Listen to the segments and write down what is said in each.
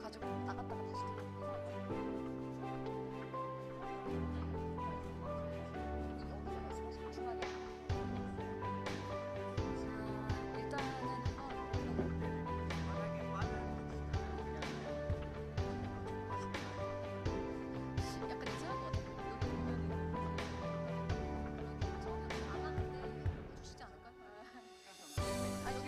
가지고 나갔다가 다시 들어오고 여기서 말씀하신 중간에 일단은 약간 이상한 것 같아요. 여기 보면은 그런 전혀 안 하는데 해주시지 않을까? 아 여기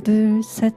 둘, 셋.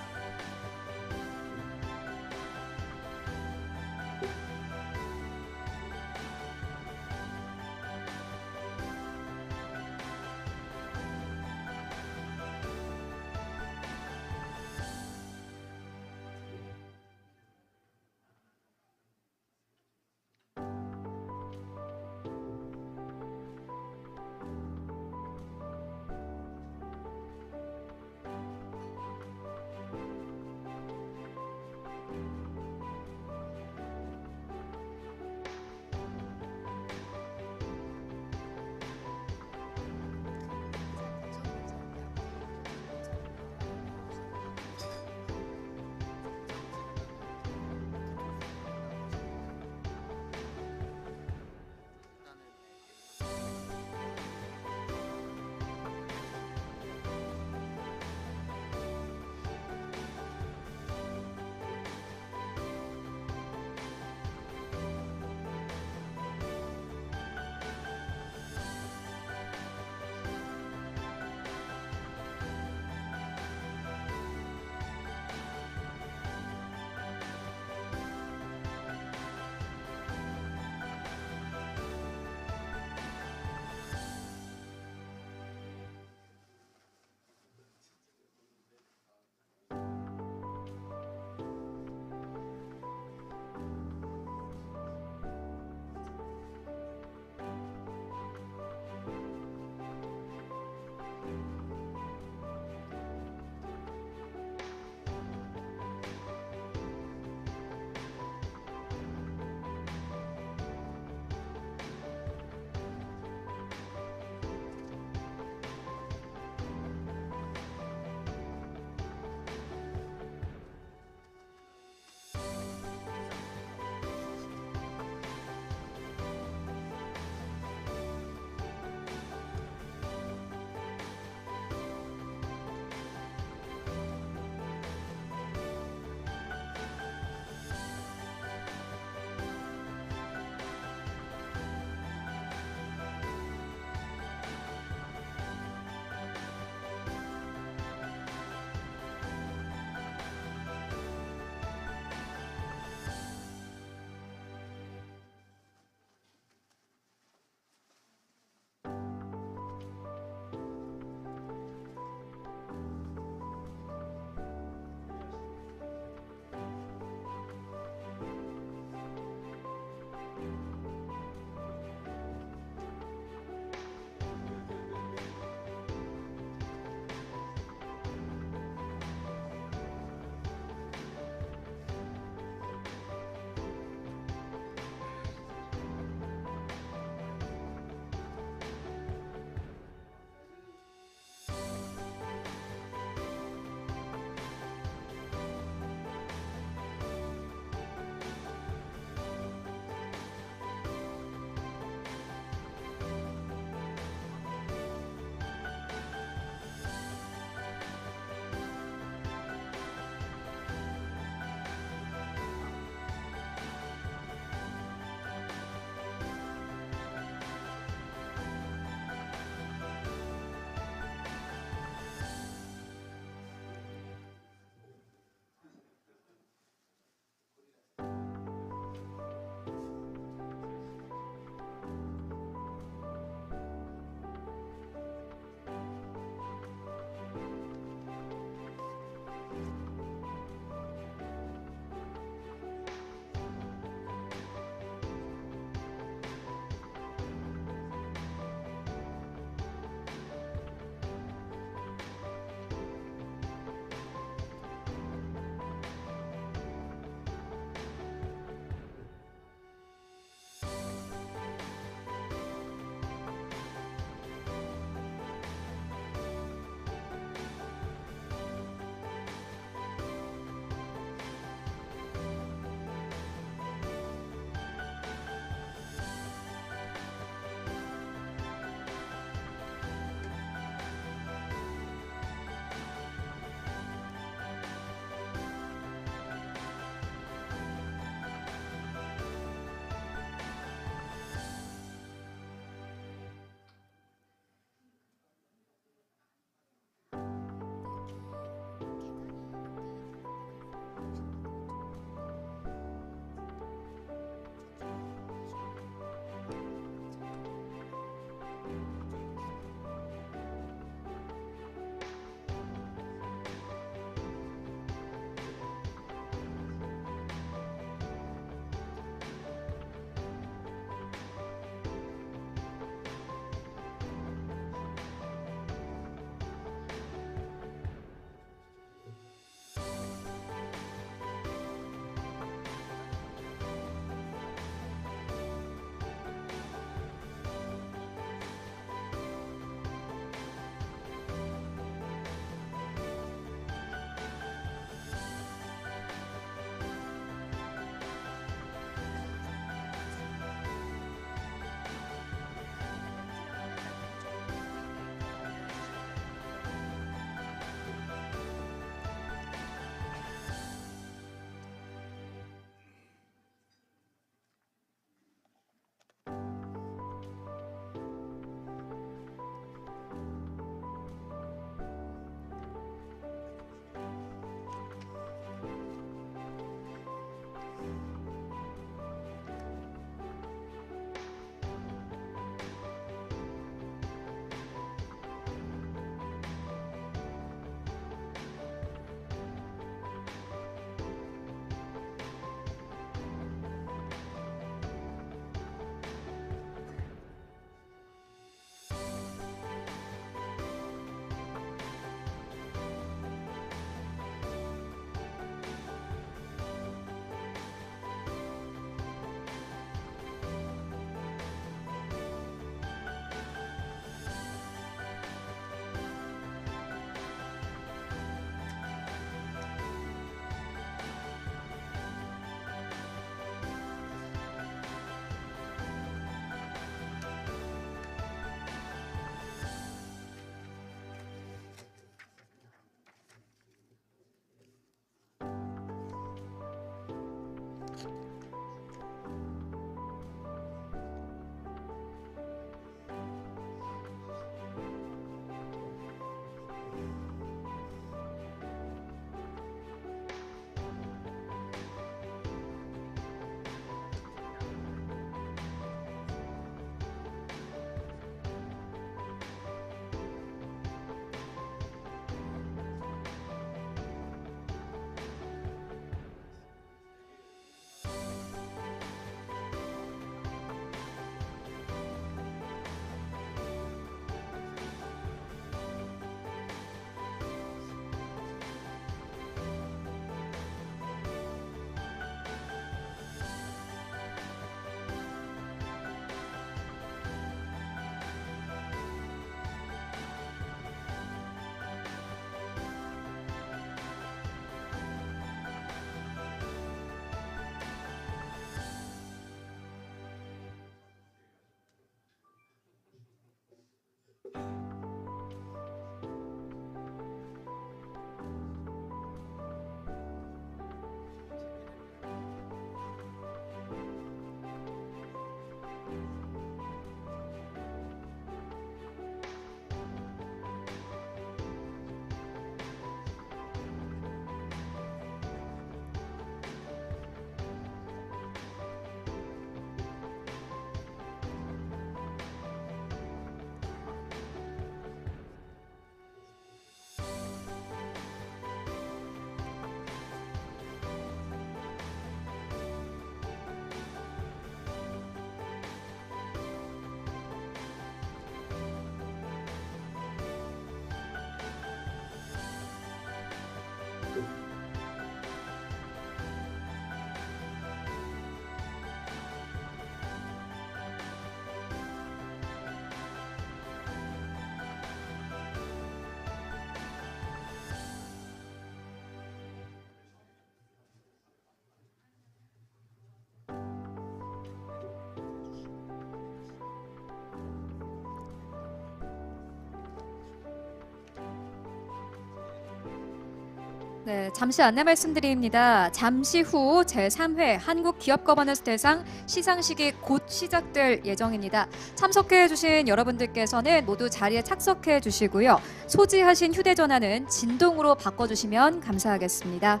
네, 잠시 안내 말씀드립니다. 잠시 후 제3회 한국기업거버넌스 대상 시상식이 곧 시작될 예정입니다. 참석해 주신 여러분들께서는 모두 자리에 착석해 주시고요. 소지하신 휴대전화는 진동으로 바꿔주시면 감사하겠습니다.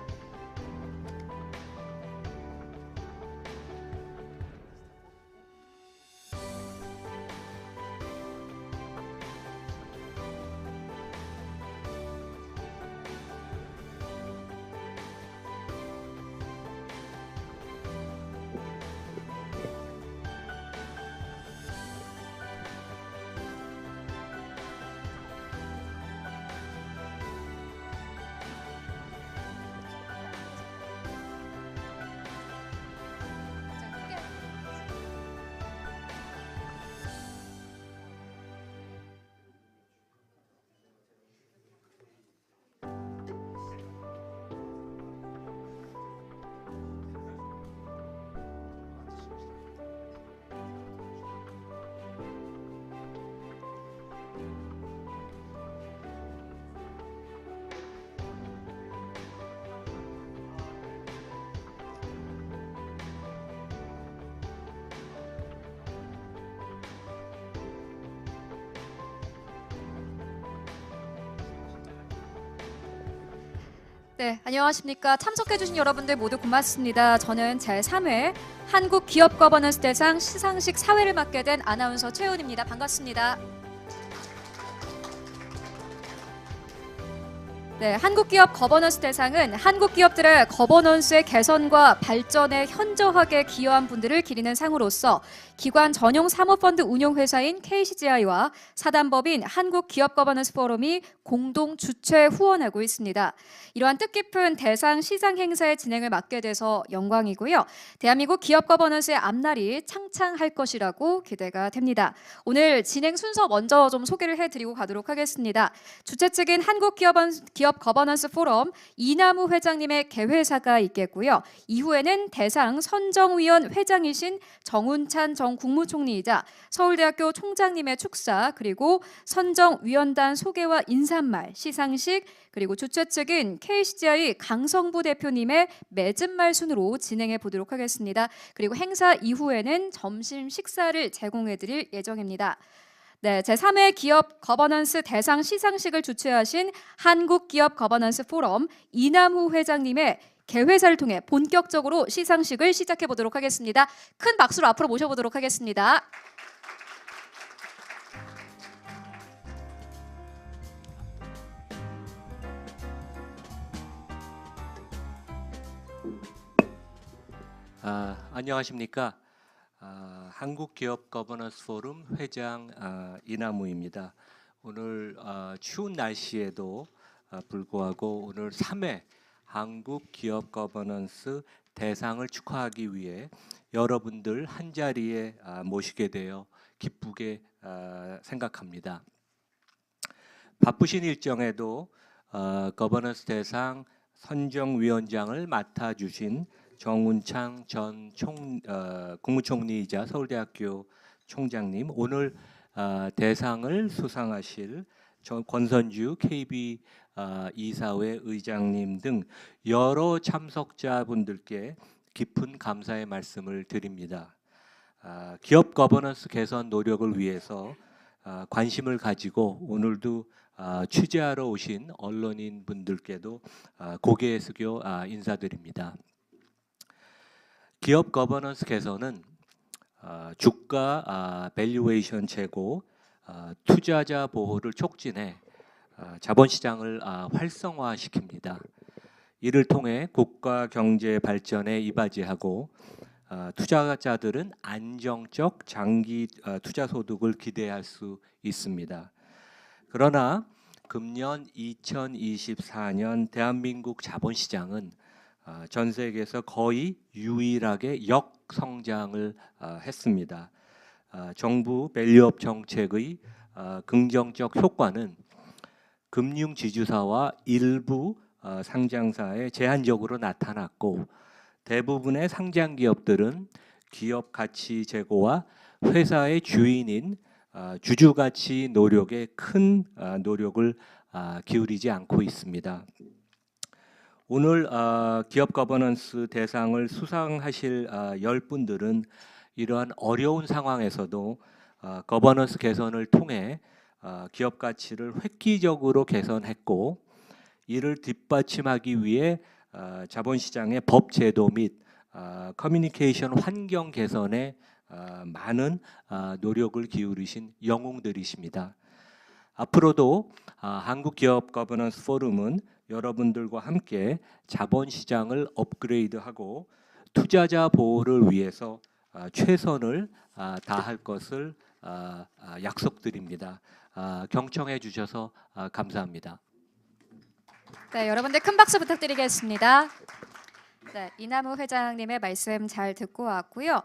네, 안녕하십니까. 참석해주신 여러분들 모두 고맙습니다. 저는 제3회 한국기업거버넌스 대상 시상식 사회를 맡게 된 아나운서 최은입니다. 반갑습니다. 네, 한국기업 거버넌스 대상은 한국 기업들의 거버넌스의 개선과 발전에 현저하게 기여한 분들을 기리는 상으로서 기관 전용 사모펀드 운용회사인 KCGI와 사단법인 한국기업거버넌스 포럼이 공동 주최 후원하고 있습니다. 이러한 뜻깊은 대상 시상 행사의 진행을 맡게 돼서 영광이고요. 대한민국 기업 거버넌스의 앞날이 창창할 것이라고 기대가 됩니다. 오늘 진행 순서 먼저 좀 소개를 해드리고 가도록 하겠습니다. 주최 측인 한국기업 거버넌스 포럼 이남우 회장님의 개회사가 있겠고요. 이후에는 대상 선정위원 회장이신 정운찬 전 국무총리이자 서울대학교 총장님의 축사, 그리고 선정위원단 소개와 인사말, 시상식, 그리고 주최 측인 KCGI 강성부 대표님의 맺은말 순으로 진행해 보도록 하겠습니다. 그리고 행사 이후에는 점심 식사를 제공해 드릴 예정입니다. 네, 제3회 기업 거버넌스 대상 시상식을 주최하신 한국기업 거버넌스 포럼 이남우 회장님의 개회사를 통해 본격적으로 시상식을 시작해 보도록 하겠습니다. 큰 박수로 앞으로 모셔보도록 하겠습니다. 안녕하십니까. 한국기업 거버넌스 포럼 회장 이남우입니다. 오늘 추운 날씨에도 불구하고 오늘 3회 한국기업 거버넌스 대상을 축하하기 위해 여러분들 한자리에 모시게 되어 기쁘게 생각합니다. 바쁘신 일정에도 거버넌스 대상 선정위원장을 맡아주신 정운창 전 국무총리이자 서울대학교 총장님, 오늘 대상을 수상하실 권선주 KB 이사회 의장님 등 여러 참석자분들께 깊은 감사의 말씀을 드립니다. 기업 거버넌스 개선 노력을 위해서 관심을 가지고 오늘도 취재하러 오신 언론인 분들께도 고개 숙여 인사드립니다. 기업 거버넌스 개선은 주가 밸류에이션 제고, 투자자 보호를 촉진해 자본시장을 활성화시킵니다. 이를 통해 국가 경제 발전에 이바지하고 투자자들은 안정적 장기 투자 소득을 기대할 수 있습니다. 그러나 금년 2024년 대한민국 자본시장은 전 세계에서 거의 유일하게 역성장을 했습니다. 정부 밸류업 정책의 긍정적 효과는 금융지주사와 일부 상장사에 제한적으로 나타났고, 대부분의 상장 기업들은 기업 가치 제고와 회사의 주인인 주주가치 노력에 큰 노력을 기울이지 않고 있습니다. 오늘 기업 거버넌스 대상을 수상하실 10분들은 이러한 어려운 상황에서도 거버넌스 개선을 통해 기업 가치를 획기적으로 개선했고, 이를 뒷받침하기 위해 자본시장의 법 제도 및 커뮤니케이션 환경 개선에 많은 노력을 기울이신 영웅들이십니다. 앞으로도 한국 기업 거버넌스 포럼은 여러분들과 함께 자본시장을 업그레이드하고 투자자 보호를 위해서 최선을 다할 것을 약속드립니다. 경청해 주셔서 감사합니다. 네, 여러분들 큰 박수 부탁드리겠습니다. 네, 이남우 회장님의 말씀 잘 듣고 왔고요.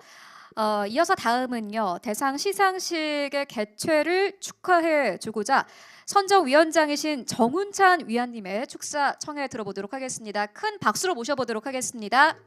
이어서 다음은요, 대상 시상식의 개최를 축하해 주고자 선정위원장이신 정운찬 위원님의 축사 청해 들어보도록 하겠습니다. 큰 박수로 모셔보도록 하겠습니다.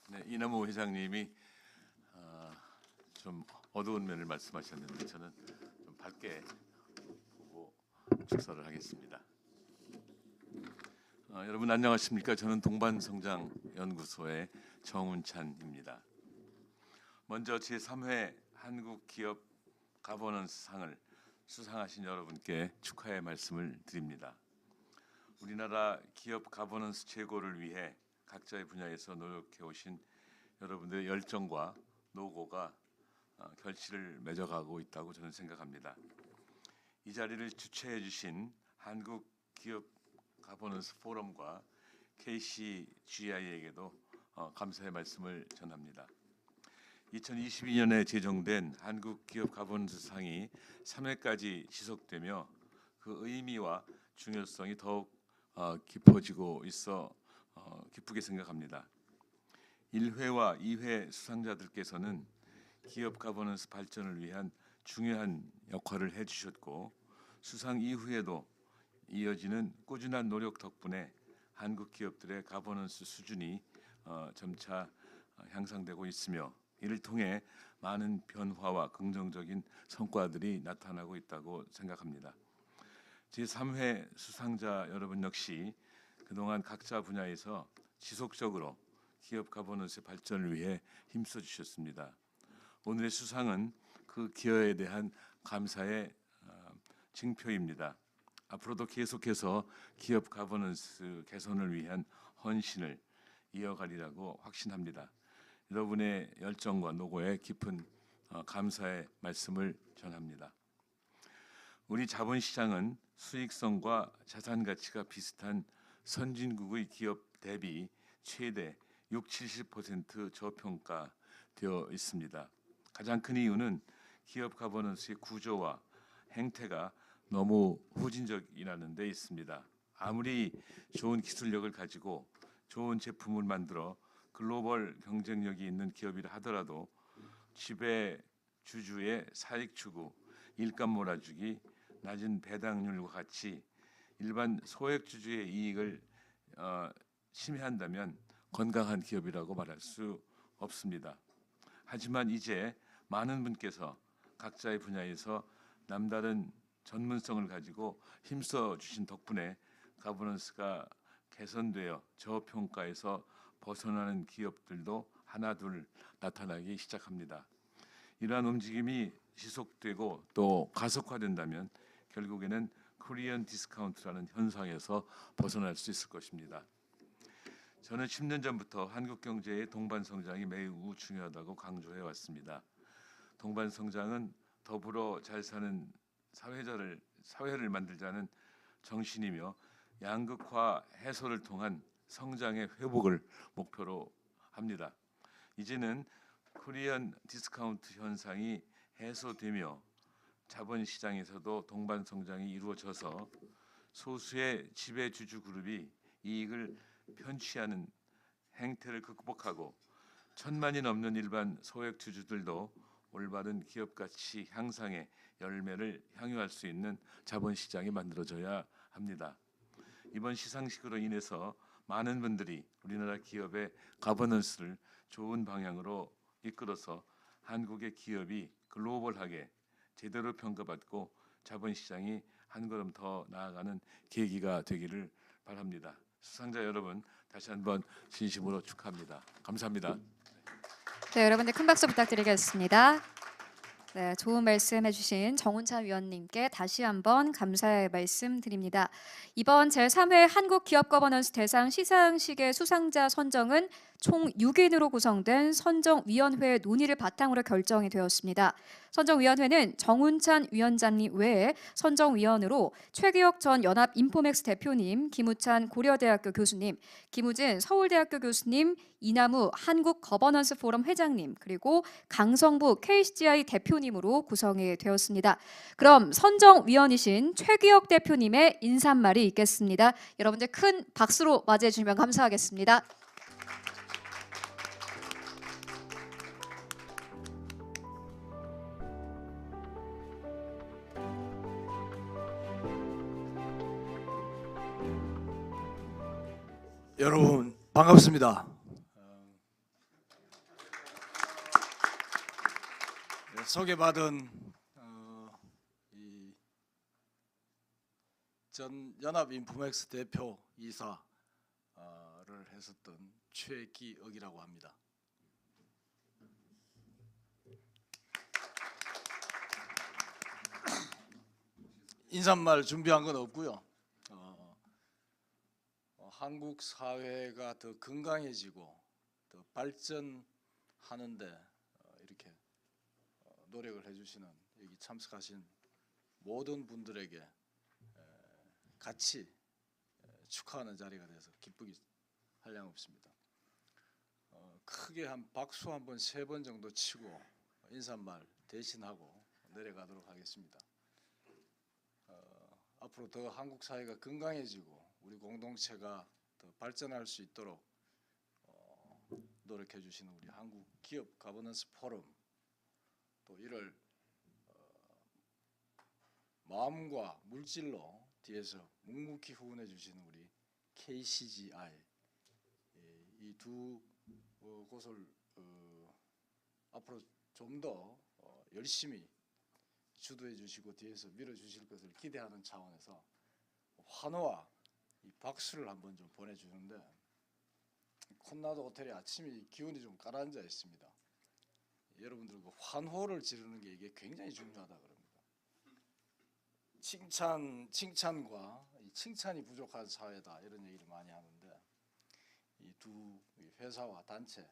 네, 이남우 회장님이 좀 어두운 면을 말씀하셨는데 저는 좀 밝게 보고 축사를 하겠습니다. 여러분 안녕하십니까? 저는 동반성장연구소의 정운찬입니다. 먼저 제3회 한국기업 가버넌스상을 수상하신 여러분께 축하의 말씀을 드립니다. 우리나라 기업 가버넌스 제고를 위해 각자의 분야에서 노력해 오신 여러분들의 열정과 노고가 결실을 맺어가고 있다고 저는 생각합니다. 이 자리를 주최해 주신 한국 기업 가버넌스 포럼과 KCGI에게도 감사의 말씀을 전합니다. 2022년에 제정된 한국 기업 가버넌스 상이 3회까지 지속되며 그 의미와 중요성이 더욱 깊어지고 있어 기쁘게 생각합니다. 1회와 2회 수상자들께서는 기업 가버넌스 발전을 위한 중요한 역할을 해주셨고, 수상 이후에도 이어지는 꾸준한 노력 덕분에 한국 기업들의 가버넌스 수준이 점차 향상되고 있으며, 이를 통해 많은 변화와 긍정적인 성과들이 나타나고 있다고 생각합니다. 제3회 수상자 여러분 역시 그동안 각자 분야에서 지속적으로 기업 가버넌스의 발전을 위해 힘써 주셨습니다. 오늘의 수상은 그 기여에 대한 감사의 징표입니다. 앞으로도 계속해서 기업 가버넌스 개선을 위한 헌신을 이어가리라고 확신합니다. 여러분의 열정과 노고에 깊은 감사의 말씀을 전합니다. 우리 자본시장은 수익성과 자산 가치가 비슷한 선진국의 기업 대비 최대 60-70% 저평가되어 있습니다. 가장 큰 이유는 기업 가버넌스의 구조와 행태가 너무 후진적이라는 데 있습니다. 아무리 좋은 기술력을 가지고 좋은 제품을 만들어 글로벌 경쟁력이 있는 기업이라 하더라도 지배 주주의 사익 추구, 일감 몰아주기, 낮은 배당률과 같이 일반 소액 주주의 이익을 침해한다면 건강한 기업이라고 말할 수 없습니다. 하지만 이제 많은 분께서 각자의 분야에서 남다른 전문성을 가지고 힘써 주신 덕분에 가버넌스가 개선되어 저평가에서 벗어나는 기업들도 하나둘 나타나기 시작합니다. 이러한 움직임이 지속되고 또 가속화된다면 결국에는 코리안 디스카운트라는 현상에서 벗어날 수 있을 것입니다. 저는 10년 전부터 한국 경제의 동반 성장이 매우 중요하다고 강조해 왔습니다. 동반 성장은 더불어 잘 사는 사회를 만들자는 정신이며, 양극화 해소를 통한 성장의 회복을 목표로 합니다. 이제는 코리안 디스카운트 현상이 해소되며 자본시장에서도 동반 성장이 이루어져서 소수의 지배주주 그룹이 이익을 편취하는 행태를 극복하고 1,000만이 넘는 일반 소액 주주들도 올바른 기업 가치 향상의 열매를 향유할 수 있는 자본시장이 만들어져야 합니다. 이번 시상식으로 인해서 많은 분들이 우리나라 기업의 가버넌스를 좋은 방향으로 이끌어서 한국의 기업이 글로벌하게 제대로 평가받고 자본시장이 한 걸음 더 나아가는 계기가 되기를 바랍니다. 수상자 여러분 다시 한번 진심으로 축하합니다. 감사합니다. 네, 여러분들 큰 박수 부탁드리겠습니다. 네, 좋은 말씀 해주신 정운찬 위원님께 다시 한번 감사의 말씀 드립니다. 이번 제3회 한국기업거버넌스 대상 시상식의 수상자 선정은 총 6인으로 구성된 선정위원회의 논의를 바탕으로 결정이 되었습니다. 선정위원회는 정운찬 위원장님 외에 선정위원으로 최기혁 전 연합인포맥스 대표님, 김우찬 고려대학교 교수님, 김우진 서울대학교 교수님, 이남우 한국거버넌스 포럼 회장님, 그리고 강성부 KCGI 대표님으로 구성이 되었습니다. 그럼 선정위원이신 최기혁 대표님의 인사말이 있겠습니다. 여러분들 큰 박수로 맞이해 주시면 감사하겠습니다. 여러분 반갑습니다. 소개받은 이 전 연합인포맥스 대표 이사를 했었던 최기억이라고 합니다. 인사말 준비한 건 없고요. 한국 사회가 더 건강해지고 더 발전하는데 이렇게 노력을 해주시는 여기 참석하신 모든 분들에게 같이 축하하는 자리가 돼서 기쁘기 한량없습니다. 크게 한 박수 한번 3번 정도 치고 인사말 대신하고 내려가도록 하겠습니다. 앞으로 더 한국 사회가 건강해지고 우리 공동체가 더 발전할 수 있도록 노력해 주시는 우리 한국 기업 가버넌스 포럼, 또 이를 마음과 물질로 뒤에서 묵묵히 후원해 주시는 우리 KCGI, 이 두 곳을 앞으로 좀 더 열심히 주도해 주시고 뒤에서 밀어 주실 것을 기대하는 차원에서 환호와 이 박수를 한번 좀 보내주는데, 콘나도 호텔에 아침이 기온이 좀 가라앉아 있습니다. 여러분들 그 환호를 지르는 게 이게 굉장히 중요하다 그럽니다. 칭찬과 이 칭찬이 부족한 사회다 이런 얘기를 많이 하는데, 이 두 회사와 단체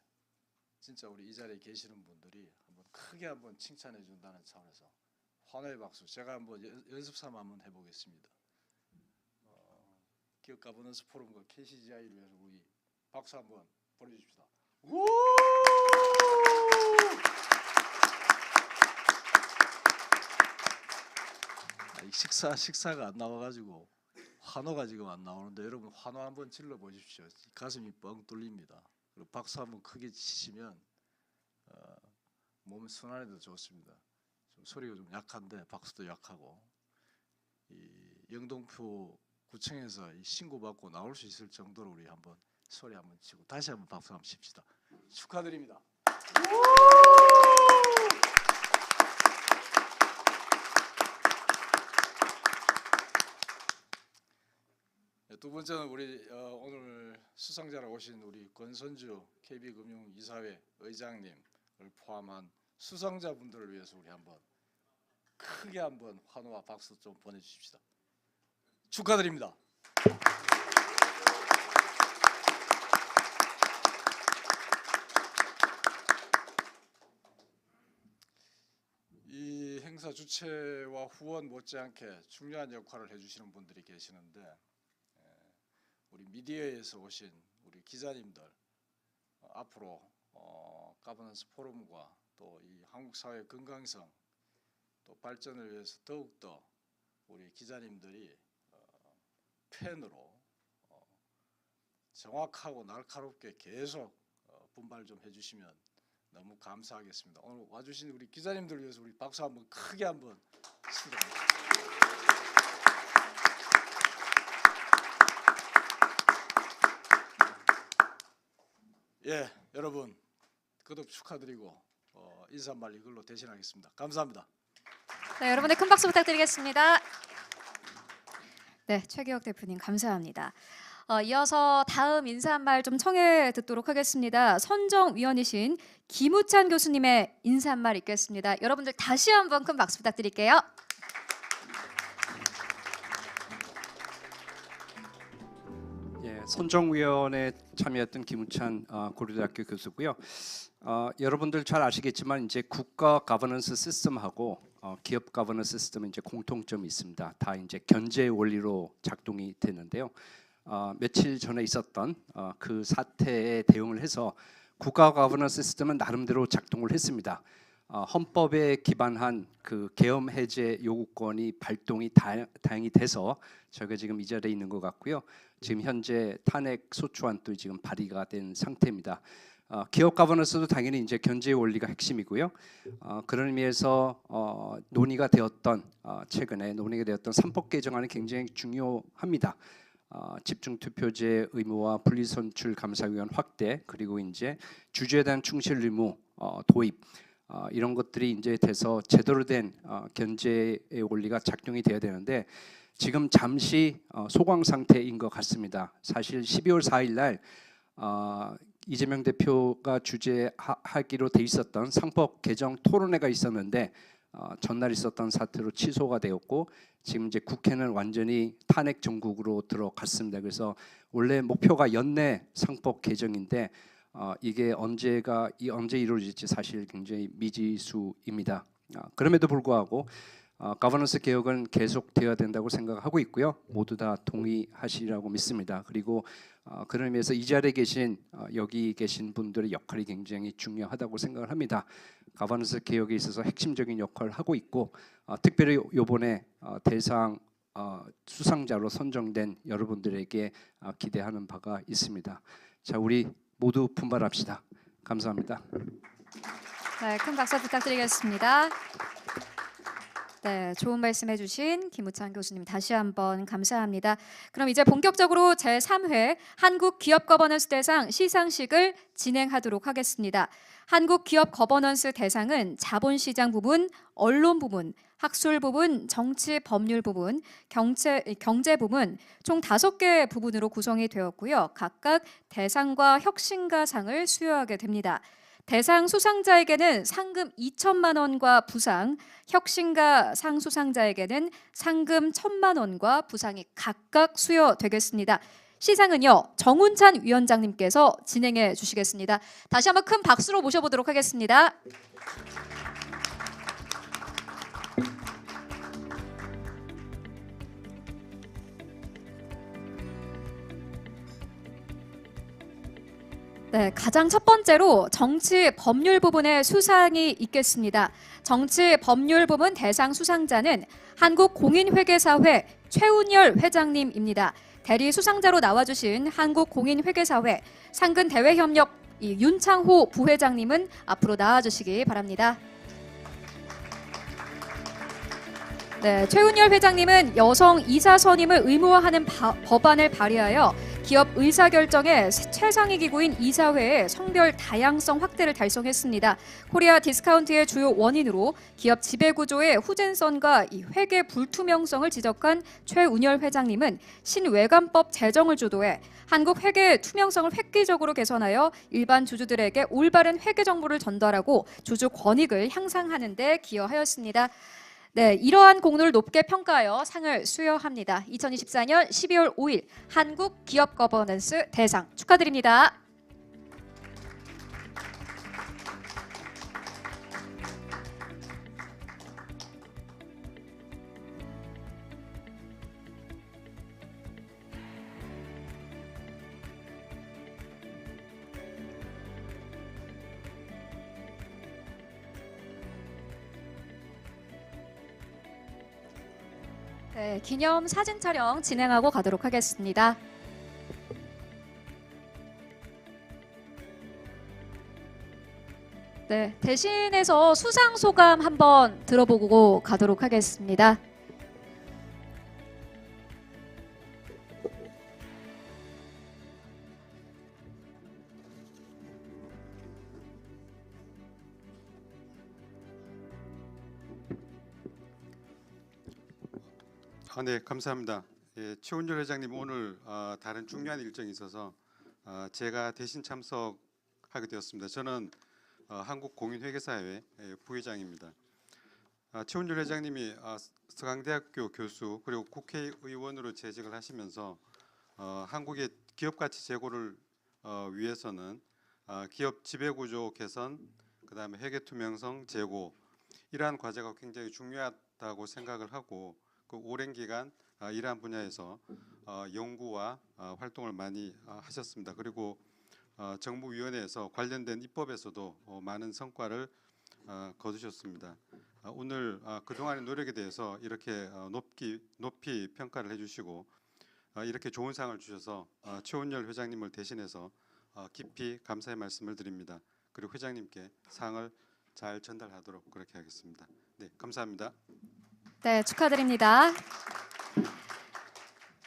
진짜 우리 이 자리에 계시는 분들이 한번 크게 한번 칭찬해 준다는 차원에서 환호의 박수 제가 한번 연습 삼아 한번 해보겠습니다. 기업 가버넌스 포럼과 KCGI를 위해서 우리 박수 한번 보내주십시다. 우! 식사가 안 나와가지고 환호가 지금 안 나오는데, 여러분 환호 한번 질러 보십시오. 가슴이 뻥 뚫립니다. 그리고 박수 한번 크게 치시면 몸 순환에도 좋습니다. 좀 소리가 좀 약한데 박수도 약하고, 이 영등포 구청에서 이 신고받고 나올 수 있을 정도로 우리 한번 소리 한번 치고 다시 한번 박수 한번 칩시다. 축하드립니다. 두 번째는 우리 오늘 수상자로 오신 우리 권선주 KB금융이사회 의장님을 포함한 수상자분들을 위해서 우리 한번 크게 한번 환호와 박수 좀 보내주십시다. 축하드립니다. 이 행사 주최와 후원 못지않게 중요한 역할을 해주시는 분들이 계시는데, 우리 미디어에서 오신 우리 기자님들, 앞으로 가버넌스 포럼과 또 이 한국 사회 건강성 또 발전을 위해서 더욱더 우리 기자님들이 펜으로 정확하고 날카롭게 계속 분발 좀 해주시면 너무 감사하겠습니다. 오늘 와주신 우리 기자님들 위해서 우리 박수 한번 크게 한번 치도록 하겠습니다. 예, 여러분 거듭 축하드리고 인사말 이걸로 대신하겠습니다. 감사합니다. 네, 여러분의 큰 박수 부탁드리겠습니다. 네, 최기혁 대표님 감사합니다. 이어서 다음 인사 한 말 좀 청해 듣도록 하겠습니다. 선정위원이신 김우찬 교수님의 인사 한 말 있겠습니다. 여러분들 다시 한번 큰 박수 부탁드릴게요. 예, 선정위원회 참여했던 김우찬 고려대학교 교수고요. 여러분들 잘 아시겠지만 이제 국가 가버넌스 시스템하고 기업 가버넌스 시스템은 이제 공통점이 있습니다. 다 이제 견제 원리로 작동이 되는데요. 며칠 전에 있었던 그 사태에 대응을 해서 국가 가버넌스 시스템은 나름대로 작동을 했습니다. 헌법에 기반한 그 계엄 해제 요구권이 발동이 다행히 돼서 저희가 지금 이 자리에 있는 것 같고요. 지금 현재 탄핵 소추안도 지금 발의가 된 상태입니다. 기업 가버넌스도 당연히 이제 견제 원리가 핵심이고요. 그런 의미에서 논의가 되었던 최근에 논의가 되었던 3법 개정안은 굉장히 중요합니다. 집중 투표제 의무와 분리선출 감사위원 확대 그리고 이제 주주에 대한 충실 의무 도입 이런 것들이 이제 돼서 제대로 된 견제의 원리가 작동이 돼야 되는데 지금 잠시 소강 상태인 것 같습니다. 사실 12월 4일 날 이재명 대표가 주재하기로 돼 있었던 상법 개정 토론회가 있었는데 전날 있었던 사태로 취소가 되었고 지금 이제 국회는 완전히 탄핵 정국으로 들어갔습니다. 그래서 원래 목표가 연내 상법 개정인데 이게 언제 이루어질지 사실 굉장히 미지수입니다. 그럼에도 불구하고 가버넌스 개혁은 계속되어야 된다고 생각하고 있고요. 모두 다 동의하시라고 믿습니다. 그리고 그런 의미에서 이 자리에 계신 여기 계신 분들의 역할이 굉장히 중요하다고 생각을 합니다. 가버넌스 개혁에 있어서 핵심적인 역할을 하고 있고 특별히 이번에 대상 수상자로 선정된 여러분들에게 기대하는 바가 있습니다. 자, 우리 모두 분발합시다. 감사합니다. 네, 큰 박수 부탁드리겠습니다. 네, 좋은 말씀해 주신 김우찬 교수님 다시 한번 감사합니다. 그럼 이제 본격적으로 제3회 한국 기업 거버넌스 대상 시상식을 진행하도록 하겠습니다. 한국 기업 거버넌스 대상은 자본시장 부분, 언론 부분, 학술 부분, 정치 법률 부분, 경제 부분 총 5개 부분으로 구성이 되었고요. 각각 대상과 혁신가상을 수여하게 됩니다. 대상 수상자에게는 상금 2천만 원과 부상, 혁신가 상 수상자에게는 상금 1,000만 원과 부상이 각각 수여되겠습니다. 시상은요, 정운찬 위원장님께서 진행해 주시겠습니다. 다시 한번 큰 박수로 모셔보도록 하겠습니다. 네, 가장 첫 번째로 정치 법률 부분의 수상이 있겠습니다. 정치 법률 부분 대상 수상자는 한국공인회계사회 최운열 회장님입니다. 대리 수상자로 나와주신 한국공인회계사회 상근대외협력 윤창호 부회장님은 앞으로 나와주시기 바랍니다. 네, 최운열 회장님은 여성 이사 선임을 의무화하는 법안을 발의하여 기업 의사결정의 최상위 기구인 이사회의 성별 다양성 확대를 달성했습니다. 코리아 디스카운트의 주요 원인으로 기업 지배구조의 후진성과 이 회계 불투명성을 지적한 최운열 회장님은 신외관법 제정을 주도해 한국 회계 투명성을 획기적으로 개선하여 일반 주주들에게 올바른 회계 정보를 전달하고 주주 권익을 향상하는 데 기여하였습니다. 네, 이러한 공로를 높게 평가하여 상을 수여합니다. 2024년 12월 5일 한국 기업 거버넌스 대상 축하드립니다. 네, 기념 사진 촬영 진행하고 가도록 하겠습니다. 네, 대신해서 수상 소감 한번 들어보고 가도록 하겠습니다. 네, 감사합니다. 최훈열 회장님 오늘 다른 중요한 일정이 있어서 제가 대신 참석하게 되었습니다. 저는 한국공인회계사회 부회장입니다. 최훈열 회장님이 서강대학교 교수 그리고 국회의원으로 재직을 하시면서 한국의 기업 가치 제고를 위해서는 기업 지배구조 개선, 그다음에 회계 투명성 제고 이러한 과제가 굉장히 중요하다고 생각을 하고 그 오랜 기간 이러한 분야에서 연구와 활동을 많이 하셨습니다. 그리고 정부위원회에서 관련된 입법에서도 많은 성과를 거두셨습니다. 오늘 그동안의 노력에 대해서 이렇게 높이 평가를 해주시고 이렇게 좋은 상을 주셔서 최훈열 회장님을 대신해서 깊이 감사의 말씀을 드립니다. 그리고 회장님께 상을 잘 전달하도록 그렇게 하겠습니다. 네, 감사합니다. 네, 축하드립니다.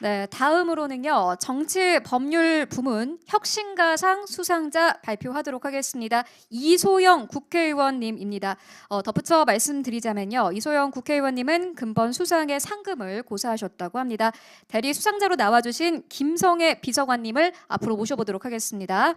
네, 다음으로는요. 정치법률 부문 혁신가상 수상자 발표하도록 하겠습니다. 이소영 국회의원님입니다. 덧붙여 말씀드리자면요. 이소영 국회의원님은 금번 수상의 상금을 고사하셨다고 합니다. 대리 수상자로 나와주신 김성애 비서관님을 앞으로 모셔보도록 하겠습니다.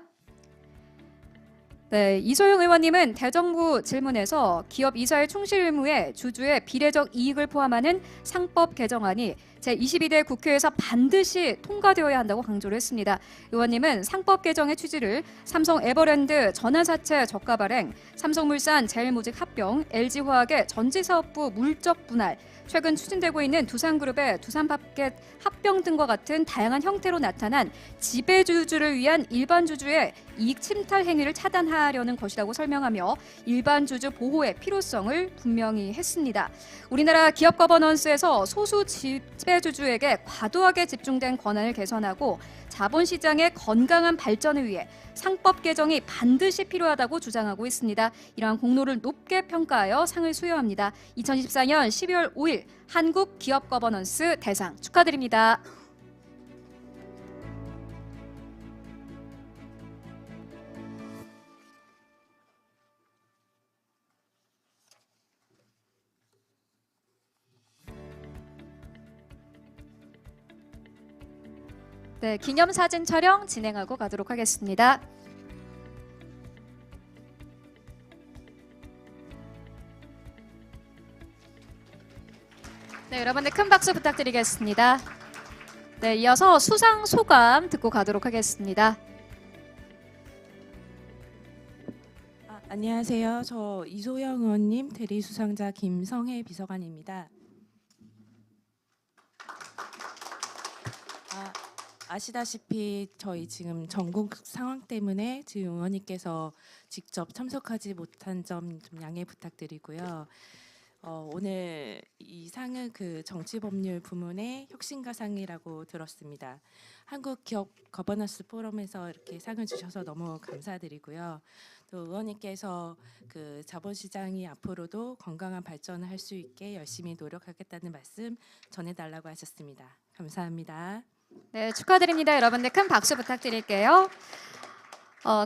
네, 이소영 의원님은 대정부 질문에서 기업 이사의 충실 의무에 주주의 비례적 이익을 포함하는 상법 개정안이 제22대 국회에서 반드시 통과되어야 한다고 강조를 했습니다. 의원님은 상법 개정의 취지를 삼성 에버랜드 전환사채 저가 발행, 삼성물산 제일모직 합병, LG화학의 전지사업부 물적 분할, 최근 추진되고 있는 두산그룹의 두산밥켓 합병 등과 같은 다양한 형태로 나타난 지배주주를 위한 일반주주의 이익 침탈 행위를 차단하려는 것이라고 설명하며 일반주주 보호의 필요성을 분명히 했습니다. 우리나라 기업 거버넌스에서 소수 지배주주에게 과도하게 집중된 권한을 개선하고 자본시장의 건강한 발전을 위해 상법 개정이 반드시 필요하다고 주장하고 있습니다. 이러한 공로를 높게 평가하여 상을 수여합니다. 2024년 12월 5일 한국 기업 거버넌스 대상 축하드립니다. 네, 기념사진 촬영 진행하고 가도록 하겠습니다. 네, 여러분들 큰 박수 부탁드리겠습니다. 네, 이어서 수상 소감 듣고 가도록 하겠습니다. 안녕하세요. 저 이소영 의원님 대리 수상자 김성애 비서관입니다. 아시다시피 저희 지금 전국 상황 때문에 지금 의원님께서 직접 참석하지 못한 점 좀 양해 부탁드리고요. 오늘 이 상은 그 정치법률 부문의 혁신가상이라고 들었습니다. 한국 기업 거버넌스 포럼에서 이렇게 상을 주셔서 너무 감사드리고요. 또 의원님께서 그 자본시장이 앞으로도 건강한 발전을 할 수 있게 열심히 노력하겠다는 말씀 전해달라고 하셨습니다. 감사합니다. 네, 축하드립니다. 여러분들 큰 박수 부탁드릴게요.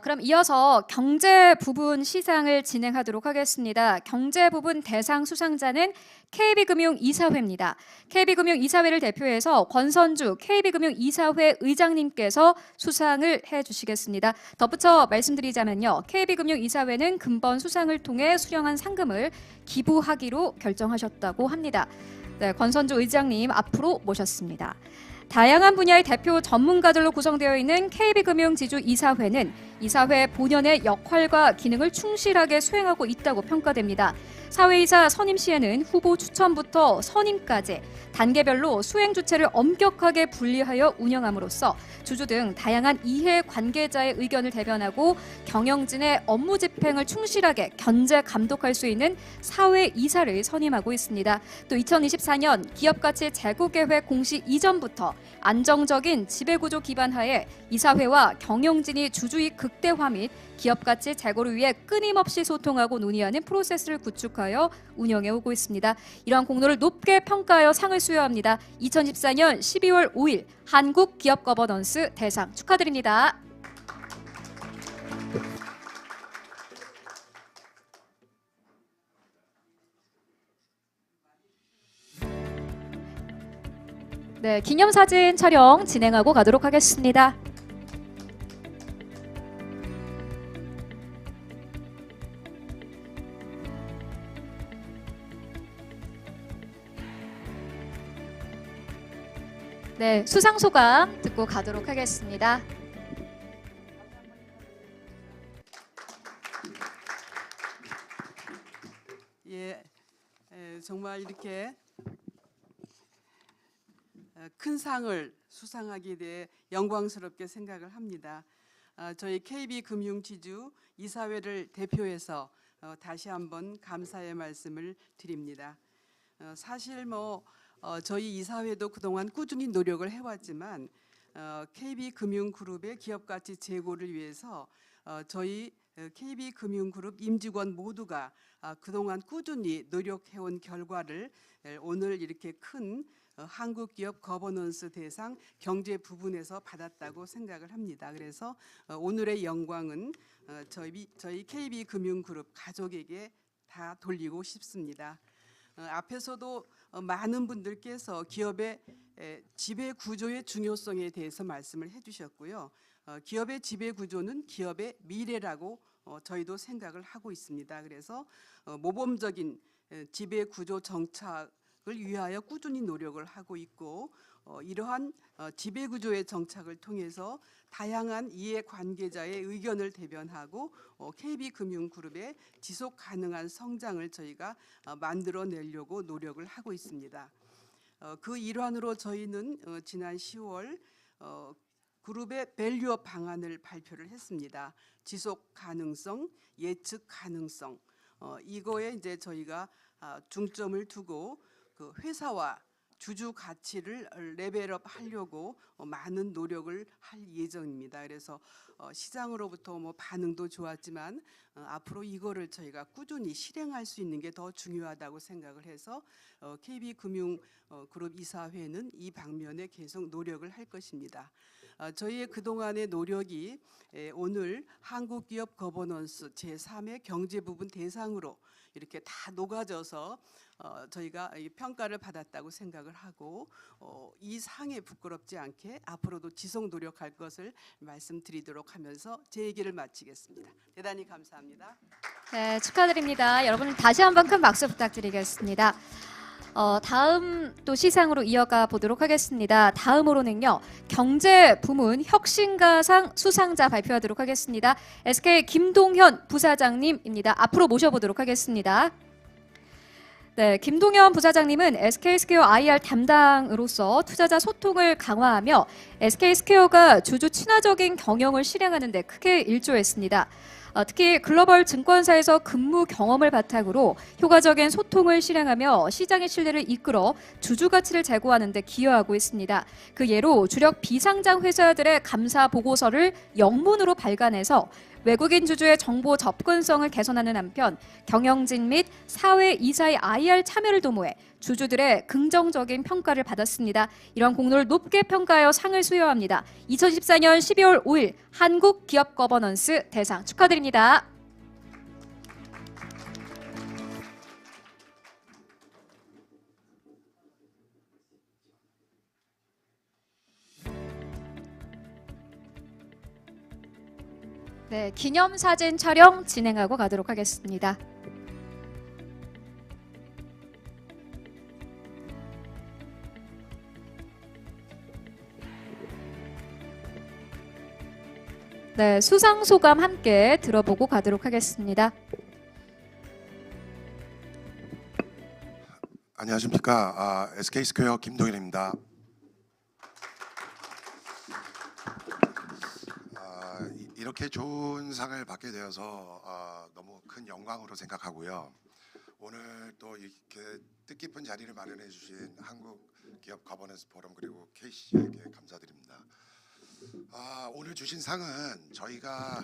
그럼 이어서 경제 부분 시상을 진행하도록 하겠습니다. 경제 부분 대상 수상자는 KB금융이사회입니다. KB금융이사회를 대표해서 권선주 KB금융이사회 의장님께서 수상을 해주시겠습니다. 덧붙여 말씀드리자면요. KB금융이사회는 금번 수상을 통해 수령한 상금을 기부하기로 결정하셨다고 합니다. 네, 권선주 의장님 앞으로 모셨습니다. 다양한 분야의 대표 전문가들로 구성되어 있는 KB금융지주이사회는 이사회 본연의 역할과 기능을 충실하게 수행하고 있다고 평가됩니다. 사회이사 선임 시에는 후보 추천부터 선임까지 단계별로 수행 주체를 엄격하게 분리하여 운영함으로써 주주 등 다양한 이해 관계자의 의견을 대변하고 경영진의 업무 집행을 충실하게 견제 감독할 수 있는 사회이사를 선임하고 있습니다. 또 2024년 기업가치 재고계획 공시 이전부터 안정적인 지배구조 기반 하에 이사회와 경영진이 주주익 극대화 및 기업 가치 제고를 위해 끊임없이 소통하고 논의하는 프로세스를 구축하여 운영해 오고 있습니다. 이러한 공로를 높게 평가하여 상을 수여합니다. 2014년 12월 5일 한국 기업 거버넌스 대상 축하드립니다. 네, 기념사진 촬영 진행하고 가도록 하겠습니다. 네, 수상 소감 듣고 가도록 하겠습니다. 예, 정말 이렇게 큰 상을 수상하게 돼 영광스럽게 생각을 합니다. 저희 KB금융지주 이사회를 대표해서 다시 한번 감사의 말씀을 드립니다. 사실 저희 이사회도 그동안 꾸준히 노력을 해왔지만 KB금융그룹의 기업가치 제고를 위해서 저희 KB금융그룹 임직원 모두가 그동안 꾸준히 노력해온 결과를 오늘 이렇게 큰 한국기업 거버넌스 대상 경제 부분에서 받았다고 생각을 합니다. 그래서 오늘의 영광은 저희 KB금융그룹 가족에게 다 돌리고 싶습니다. 앞에서도 많은 분들께서 기업의 지배 구조의 중요성에 대해서 말씀을 해주셨고요. 기업의 지배 구조는 기업의 미래라고 저희도 생각을 하고 있습니다. 그래서 모범적인 지배 구조 정착을 위하여 꾸준히 노력을 하고 있고 이러한 지배 구조의 정착을 통해서 다양한 이해관계자의 의견을 대변하고 KB금융그룹의 지속 가능한 성장을 저희가 만들어내려고 노력을 하고 있습니다. 그 일환으로 저희는 지난 10월 그룹의 밸류업 방안을 발표를 했습니다. 지속 가능성, 예측 가능성 이거에 이제 저희가 중점을 두고 그 회사와 주주 가치를 레벨업 하려고 많은 노력을 할 예정입니다. 그래서 시장으로부터 반응도 좋았지만 앞으로 이거를 저희가 꾸준히 실행할 수 있는 게 더 중요하다고 생각을 해서 KB금융그룹 이사회는 이 방면에 계속 노력을 할 것입니다. 저희의 그동안의 노력이 오늘 한국기업 거버넌스 제3의 경제부분 대상으로 이렇게 다 녹아져서 저희가 평가를 받았다고 생각을 하고 이 상에 부끄럽지 않게 앞으로도 지속 노력할 것을 말씀드리도록 하면서 제 얘기를 마치겠습니다. 대단히 감사합니다. 네, 축하드립니다. 여러분 다시 한번 큰 박수 부탁드리겠습니다. 다음 또 시상으로 이어가 보도록 하겠습니다. 다음으로는요, 경제 부문 혁신가상 수상자 발표하도록 하겠습니다. SK 김동현 부사장님입니다. 앞으로 모셔보도록 하겠습니다. 네, 김동현 부사장님은 SK스퀘어 IR 담당으로서 투자자 소통을 강화하며 SK스퀘어가 주주 친화적인 경영을 실행하는 데 크게 일조했습니다. 특히 글로벌 증권사에서 근무 경험을 바탕으로 효과적인 소통을 실행하며 시장의 신뢰를 이끌어 주주 가치를 제고하는 데 기여하고 있습니다. 그 예로 주력 비상장 회사들의 감사 보고서를 영문으로 발간해서 외국인 주주의 정보 접근성을 개선하는 한편 경영진 및 사회 이사의 IR 참여를 도모해 주주들의 긍정적인 평가를 받았습니다. 이런 공로를 높게 평가하여 상을 수여합니다. 2014년 12월 5일 한국 기업 거버넌스 대상 축하드립니다. 네, 기념사진 촬영 진행하고 가도록 하겠습니다. 네, 수상 소감 함께 들어보고 가도록 하겠습니다. 안녕하십니까. SK스퀘어 김동현입니다. 이렇게 좋은 상을 받게 되어서 너무 큰 영광으로 생각하고요. 오늘 또 이렇게 뜻깊은 자리를 마련해 주신 한국 기업 거버넌스 포럼 그리고 KCG에게 감사드립니다. 오늘 주신 상은 저희가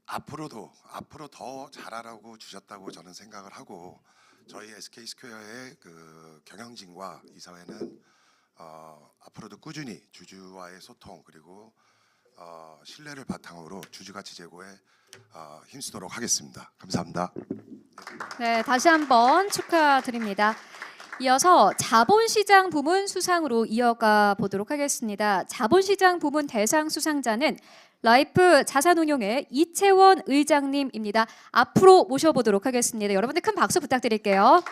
앞으로 더 잘하라고 주셨다고 저는 생각을 하고 저희 SK 스퀘어의 그 경영진과 이사회는 앞으로도 꾸준히 주주와의 소통 그리고 신뢰를 바탕으로 주주 가치 제고에 힘쓰도록 하겠습니다. 감사합니다. 네, 다시 한번 축하드립니다. 이어서 자본시장 부문 수상으로 이어가 보도록 하겠습니다. 자본시장 부문 대상 수상자는 라이프 자산운용의 이채원 의장님입니다. 앞으로 모셔보도록 하겠습니다. 여러분들 큰 박수 부탁드릴게요.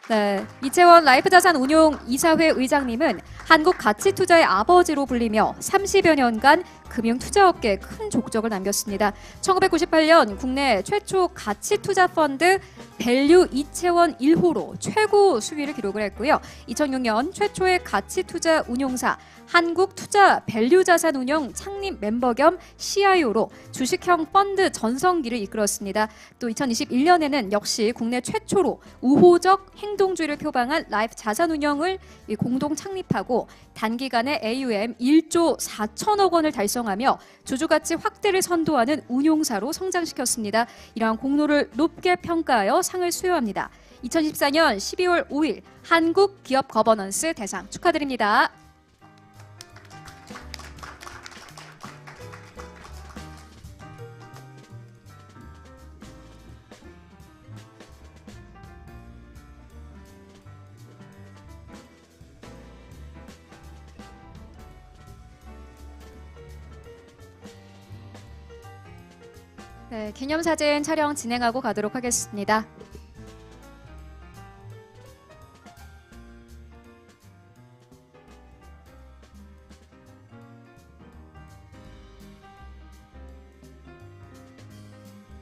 네, 이채원 라이프자산운용 이사회 의장님은 한국 가치투자의 아버지로 불리며 30여 년간 금융투자업계에 큰 족적을 남겼습니다. 1998년 국내 최초 가치투자 펀드 밸류 이채원 1호로 최고 수위를 기록을 했고요. 2006년 최초의 가치투자 운용사 한국투자 밸류자산운용 창립 멤버 겸 CIO로 주식형 펀드 전성기를 이끌었습니다. 또 2021년에는 역시 국내 최초로 우호적 행동주의를 표방한 라이프 자산운용을 공동 창립하고 단기간에 AUM 1조 4천억 원을 달성하며 주주가치 확대를 선도하는 운용사로 성장시켰습니다. 이러한 공로를 높게 평가하여 상을 수여합니다. 2014년 12월 5일 한국 기업 거버넌스 대상 축하드립니다. 네, 기념사진 촬영 진행하고 가도록 하겠습니다.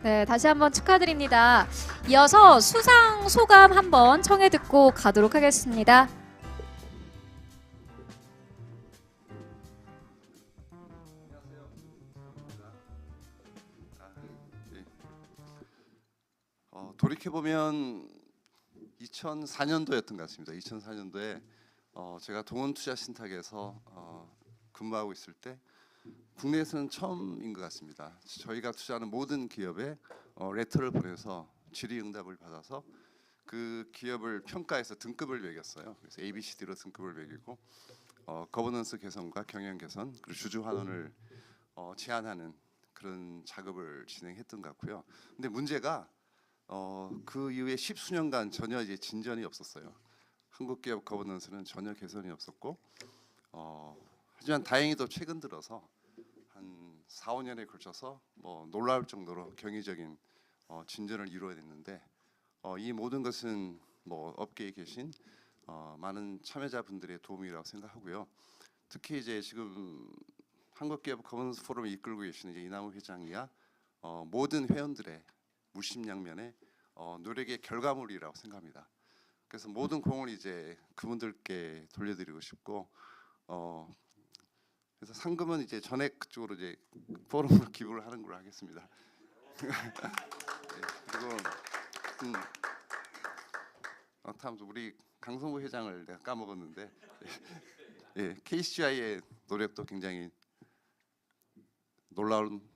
네, 다시 한번 축하드립니다. 이어서 수상 소감 한번 청해 듣고 가도록 하겠습니다. 돌이켜보면 2004년도였던 것 같습니다. 2004년도에 제가 동원투자신탁에서 근무하고 있을 때 국내에서는 처음인 것 같습니다. 저희가 투자하는 모든 기업에 레터를 보내서 질의응답을 받아서 그 기업을 평가해서 등급을 매겼어요. 그래서 ABCD로 등급을 매기고 거버넌스 개선과 경영 개선 그리고 주주 환원을 제안하는 그런 작업을 진행했던 것 같고요. 근데 문제가 그 이후에 10수년간 전혀 이제 진전이 없었어요. 한국 기업 거버넌스는 전혀 개선이 없었고 하지만 다행히도 최근 들어서 한 4, 5년에 걸쳐서 놀라울 정도로 경이적인 진전을 이루어냈는데 이 모든 것은 업계에 계신 많은 참여자분들의 도움이라고 생각하고요. 특히 이제 지금 한국기업 거버넌스 포럼을 이끌고 계시는 이제 이남우 회장이야 모든 회원들의 물심양면의 노력의 결과물이라고 생각합니다. 그래서 모든 공을 이제 그분들께 돌려드리고 싶고 그래서 상금은 이제 전액 그쪽으로 이제 포럼으로 기부를 하는 걸로 하겠습니다. 네, 그리고 참 우리 강성구 회장을 내가 까먹었는데 KCI의 노력도 굉장히 놀라운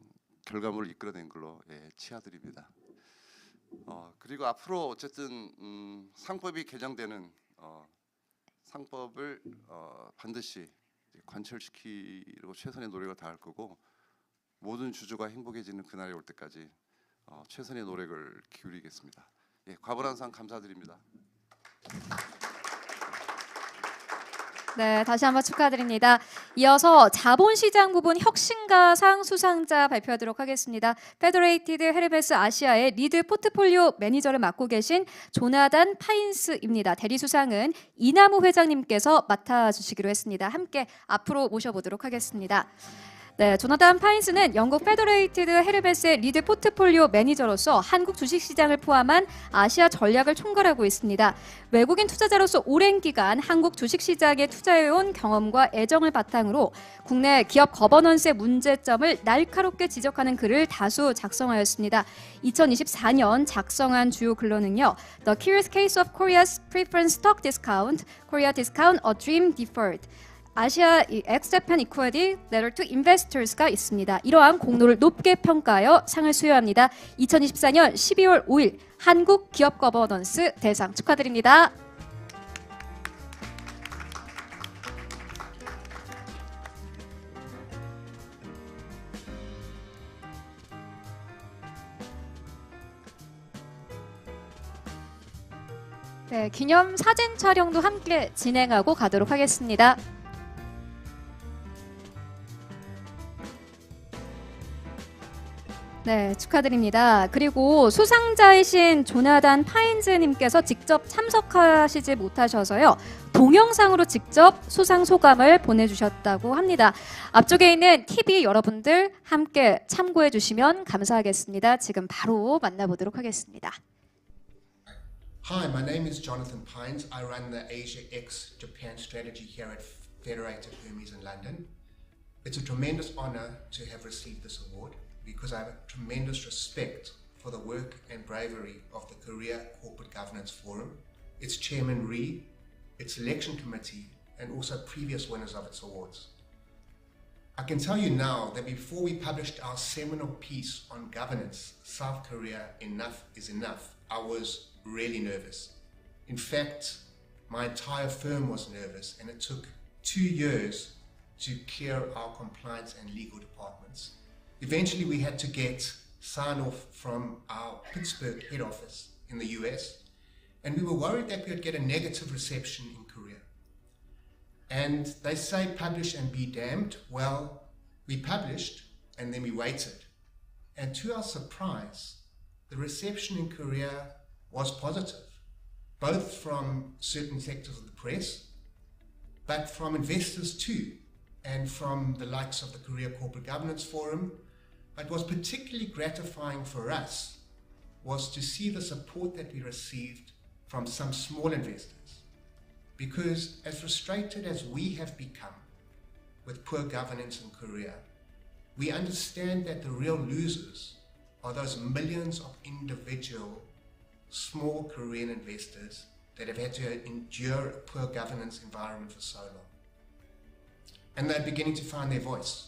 결과물을 이끌어낸 걸로 치하드립니다. 그리고 앞으로 어쨌든 상법이 개정되는 상법을 반드시 관철시키려고 최선의 노력을 다할 거고 모든 주주가 행복해지는 그날이 올 때까지 최선의 노력을 기울이겠습니다. 과분한 상 감사드립니다. 네, 다시 한번 축하드립니다. 이어서 자본시장 부분 혁신가상 수상자 발표하도록 하겠습니다. 페더레이티드 헤르메스 아시아의 리드 포트폴리오 매니저를 맡고 계신 조나단 파인스입니다. 대리수상은 이남우 회장님께서 맡아주시기로 했습니다. 함께 앞으로 모셔보도록 하겠습니다. 네, 조나단 파인스는 영국 페더레이티드 헤르메스의 리드 포트폴리오 매니저로서 한국 주식시장을 포함한 아시아 전략을 총괄하고 있습니다. 외국인 투자자로서 오랜 기간 한국 주식시장에 투자해온 경험과 애정을 바탕으로 국내 기업 거버넌스의 문제점을 날카롭게 지적하는 글을 다수 작성하였습니다. 2024년 작성한 주요 글로는요. The Curious Case of Korea's Preference Stock Discount, Korea Discount, A Dream Deferred. 아시아 엑스자판 이퀄리티 레터 투 인베스터스가 있습니다. 이러한 공로를 높게 평가하여 상을 수여합니다. 2024년 12월 5일 한국 기업 거버넌스 대상 축하드립니다. 네, 기념 사진 촬영도 함께 진행하고 가도록 하겠습니다. 네, 축하드립니다. 그리고 수상자이신 조나단 파인즈님께서 직접 참석하시지 못하셔서요. 동영상으로 직접 수상 소감을 보내주셨다고 합니다. 앞쪽에 있는 TV 여러분들 함께 참고해 주시면 감사하겠습니다. 지금 바로 만나보도록 하겠습니다. Hi, my name is Jonathan Pines. I run the Asia X Japan strategy here at Federated Hermes in London. It's a tremendous honor to have received this award because I have a tremendous respect for the work and bravery of the Korea Corporate Governance Forum, its chairman Rhee, its selection committee, and also previous winners of its awards. I can tell you now that before we published our seminal piece on governance, South Korea, Enough is Enough, I was really nervous. In fact, my entire firm was nervous, and it took 2 years to clear our compliance and legal departments. Eventually, we had to get sign-off from our Pittsburgh head office in the US, and we were worried that we would get a negative reception in Korea. And they say publish and be damned. Well, we published and then we waited. And to our surprise, the reception in Korea was positive, both from certain sectors of the press, but from investors too, and from the likes of the Korea Corporate Governance Forum. But what was particularly gratifying for us was to see the support that we received from some small investors. Because as frustrated as we have become with poor governance in Korea, we understand that the real losers are those millions of individual small Korean investors that have had to endure a poor governance environment for so long. And they're beginning to find their voice.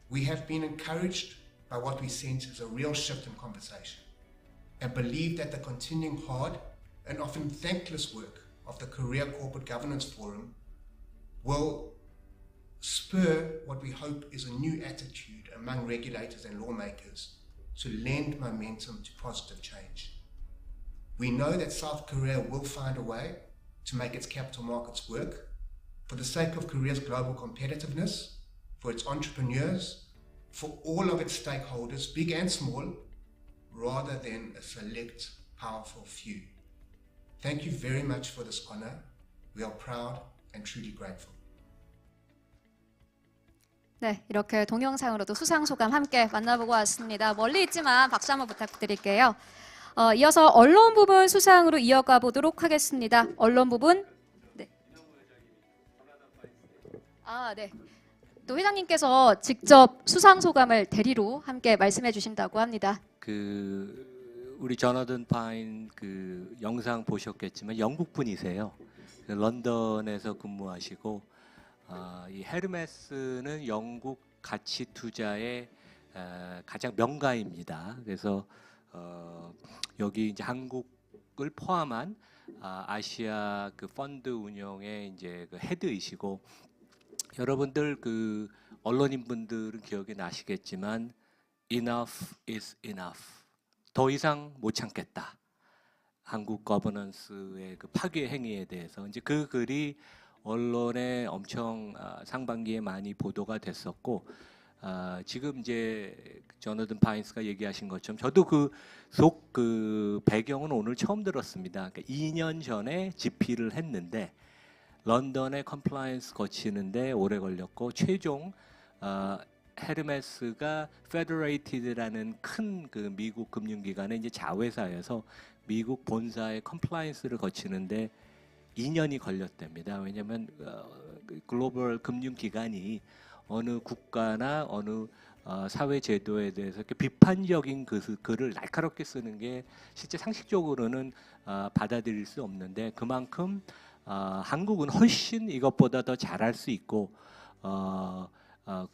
We have been encouraged by what we sense as a real shift in conversation and believe that the continuing hard and often thankless work of the Korea Corporate Governance Forum will spur what we hope is a new attitude among regulators and lawmakers to lend momentum to positive change. We know that South Korea will find a way to make its capital markets work for the sake of Korea's global competitiveness, for its entrepreneurs, for all of its stakeholders, big and small, rather than a select, powerful few. Thank you very much for this honor. We are proud and truly grateful. 네, 이렇게 동영상으로도 수상 소감 함께 만나보고 왔습니다. 멀리 있지만 박수 한번 부탁드릴게요. 이어서 언론 부분 수상으로 이어가 보도록 하겠습니다. 언론 부분. 네. 네. 또 회장님께서 직접 수상 소감을 대리로 함께 말씀해 주신다고 합니다. 우리 조나단 파인 영상 보셨겠지만 영국 분이세요. 런던에서 근무하시고 이 헤르메스는 영국 가치 투자의 가장 명가입니다. 그래서 여기 이제 한국을 포함한 아시아 펀드 운용의 이제 헤드이시고 여러분들 언론인분들은 기억이 나시겠지만 enough is enough. 더 이상 못 참겠다. 한국 거버넌스의 파괴 행위에 대해서 이제 그 글이 언론에 엄청 상반기에 많이 보도가 됐었고 지금 이제 조나단 파인스가 얘기하신 것처럼 저도 배경은 오늘 처음 들었습니다. 그러니까 2년 전에 집필을 했는데 런던에 컴플라이언스 거치는데 오래 걸렸고 최종 헤르메스가 페더레이티드라는 큰 미국 금융기관의 이제 자회사여서 미국 본사의 컴플라이언스를 거치는데 2년이 걸렸답니다. 왜냐하면 글로벌 금융기관이 어느 국가나 어느 사회 제도에 대해서 이렇게 비판적인 글을 날카롭게 쓰는 게 실제 상식적으로는 받아들일 수 없는데 그만큼 한국은 훨씬 이것보다 더 잘할 수 있고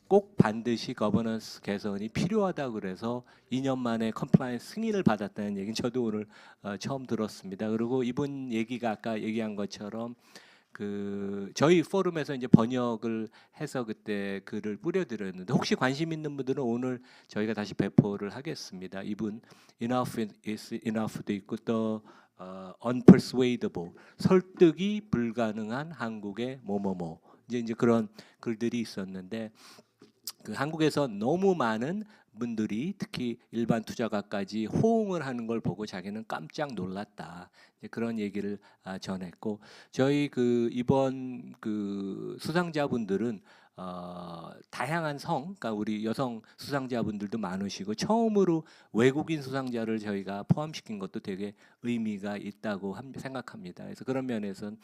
꼭 반드시 거버넌스 개선이 필요하다 그래서 2년 만에 컴플라이언스 승인을 받았다는 얘기는 저도 오늘 처음 들었습니다. 그리고 이분 얘기가 아까 얘기한 것처럼 저희 포럼에서 이제 번역을 해서 그때 글을 뿌려드렸는데 혹시 관심 있는 분들은 오늘 저희가 다시 배포를 하겠습니다. 이분 enough is enough도 있고 또 unpersuadable 설득이 불가능한 한국의 뭐뭐뭐 이제 그런 글들이 있었는데 한국에서 너무 많은 분들이 특히 일반 투자가까지 호응을 하는 걸 보고 자기는 깜짝 놀랐다. 그런 얘기를 전했고 저희 이번 수상자분들은 다양한 그러니까 우리 여성 수상자분들도 많으시고 처음으로 외국인 수상자를 저희가 포함시킨 것도 되게 의미가 있다고 생각합니다. 그래서 그런 면에서는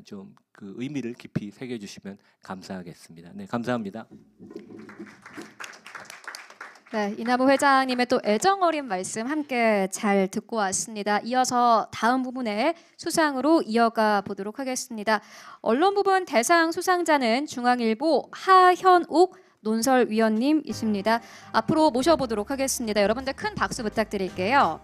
좀 의미를 깊이 새겨주시면 감사하겠습니다. 네, 감사합니다. 네, 이남우 회장님의 또 애정 어린 말씀 함께 잘 듣고 왔습니다. 이어서 다음 부분의 수상으로 이어가 보도록 하겠습니다. 언론 부분 대상 수상자는 중앙일보 하현옥 논설위원님이십니다. 앞으로 모셔보도록 하겠습니다. 여러분들 큰 박수 부탁드릴게요.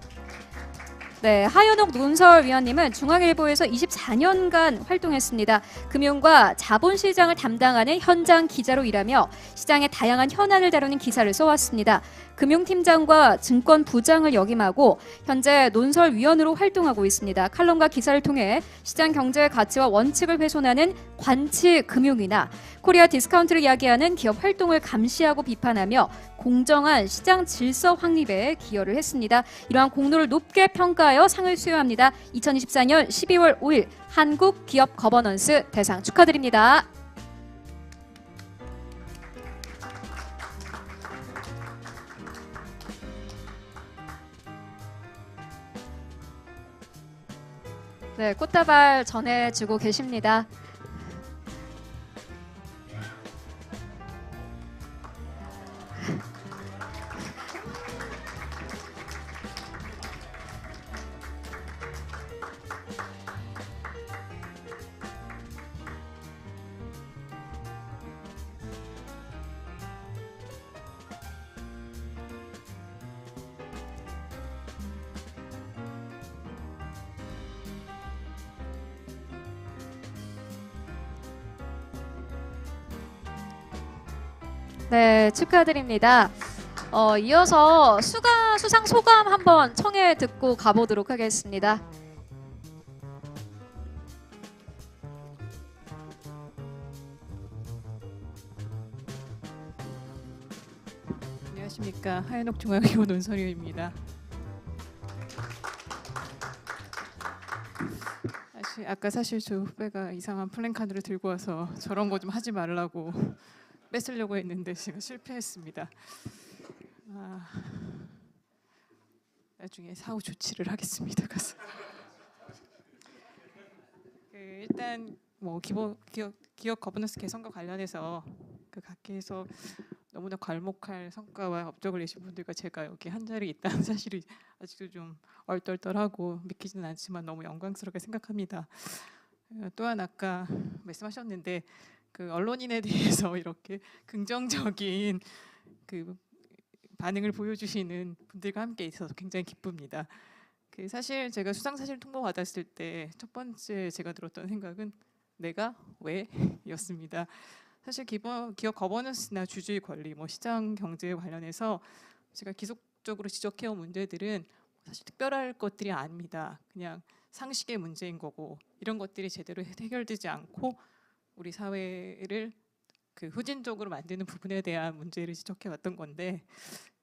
네, 하현옥 논설위원님은 중앙일보에서 24년간 활동했습니다. 금융과 자본시장을 담당하는 현장 기자로 일하며 시장의 다양한 현안을 다루는 기사를 써왔습니다. 금융팀장과 증권부장을 역임하고 현재 논설위원으로 활동하고 있습니다. 칼럼과 기사를 통해 시장 경제의 가치와 원칙을 훼손하는 관치금융이나 코리아 디스카운트를 야기하는 기업 활동을 감시하고 비판하며 공정한 시장 질서 확립에 기여를 했습니다. 이러한 공로를 높게 평가하여 상을 수여합니다. 2024년 12월 5일 한국 기업 거버넌스 대상 축하드립니다. 네, 꽃다발 전해주고 계십니다. 네, 축하드립니다. 이어서 수상 소감 한번 청해 듣고 가보도록 하겠습니다. 안녕하십니까, 하현옥 중앙일보 논설위원입니다. 아까 사실 저 후배가 이상한 플랜카드를 들고 와서 저런 거 좀 하지 말라고 뺏으려고 했는데 제가 실패했습니다. 나중에 사후 조치를 하겠습니다. 가서. 일단 뭐 기업 거버넌스 개선과 관련해서 각계에서 너무나 괄목할 성과와 업적을 내신 분들과 제가 여기 한 자리에 있다는 사실이 아직도 좀 얼떨떨하고 믿기지는 않지만 너무 영광스럽게 생각합니다. 또한 아까 말씀하셨는데 언론인에 대해서 이렇게 긍정적인 반응을 보여주시는 분들과 함께 있어서 굉장히 기쁩니다. 사실 제가 수상사실 통보 받았을 때 첫 번째 제가 들었던 생각은 내가 왜? 였습니다. 사실 기업 거버넌스나 주주의 권리, 시장 경제에 관련해서 제가 지속적으로 지적해온 문제들은 사실 특별할 것들이 아닙니다. 그냥 상식의 문제인 거고 이런 것들이 제대로 해결되지 않고 우리 사회를 후진적으로 만드는 부분에 대한 문제를 지적해왔던 건데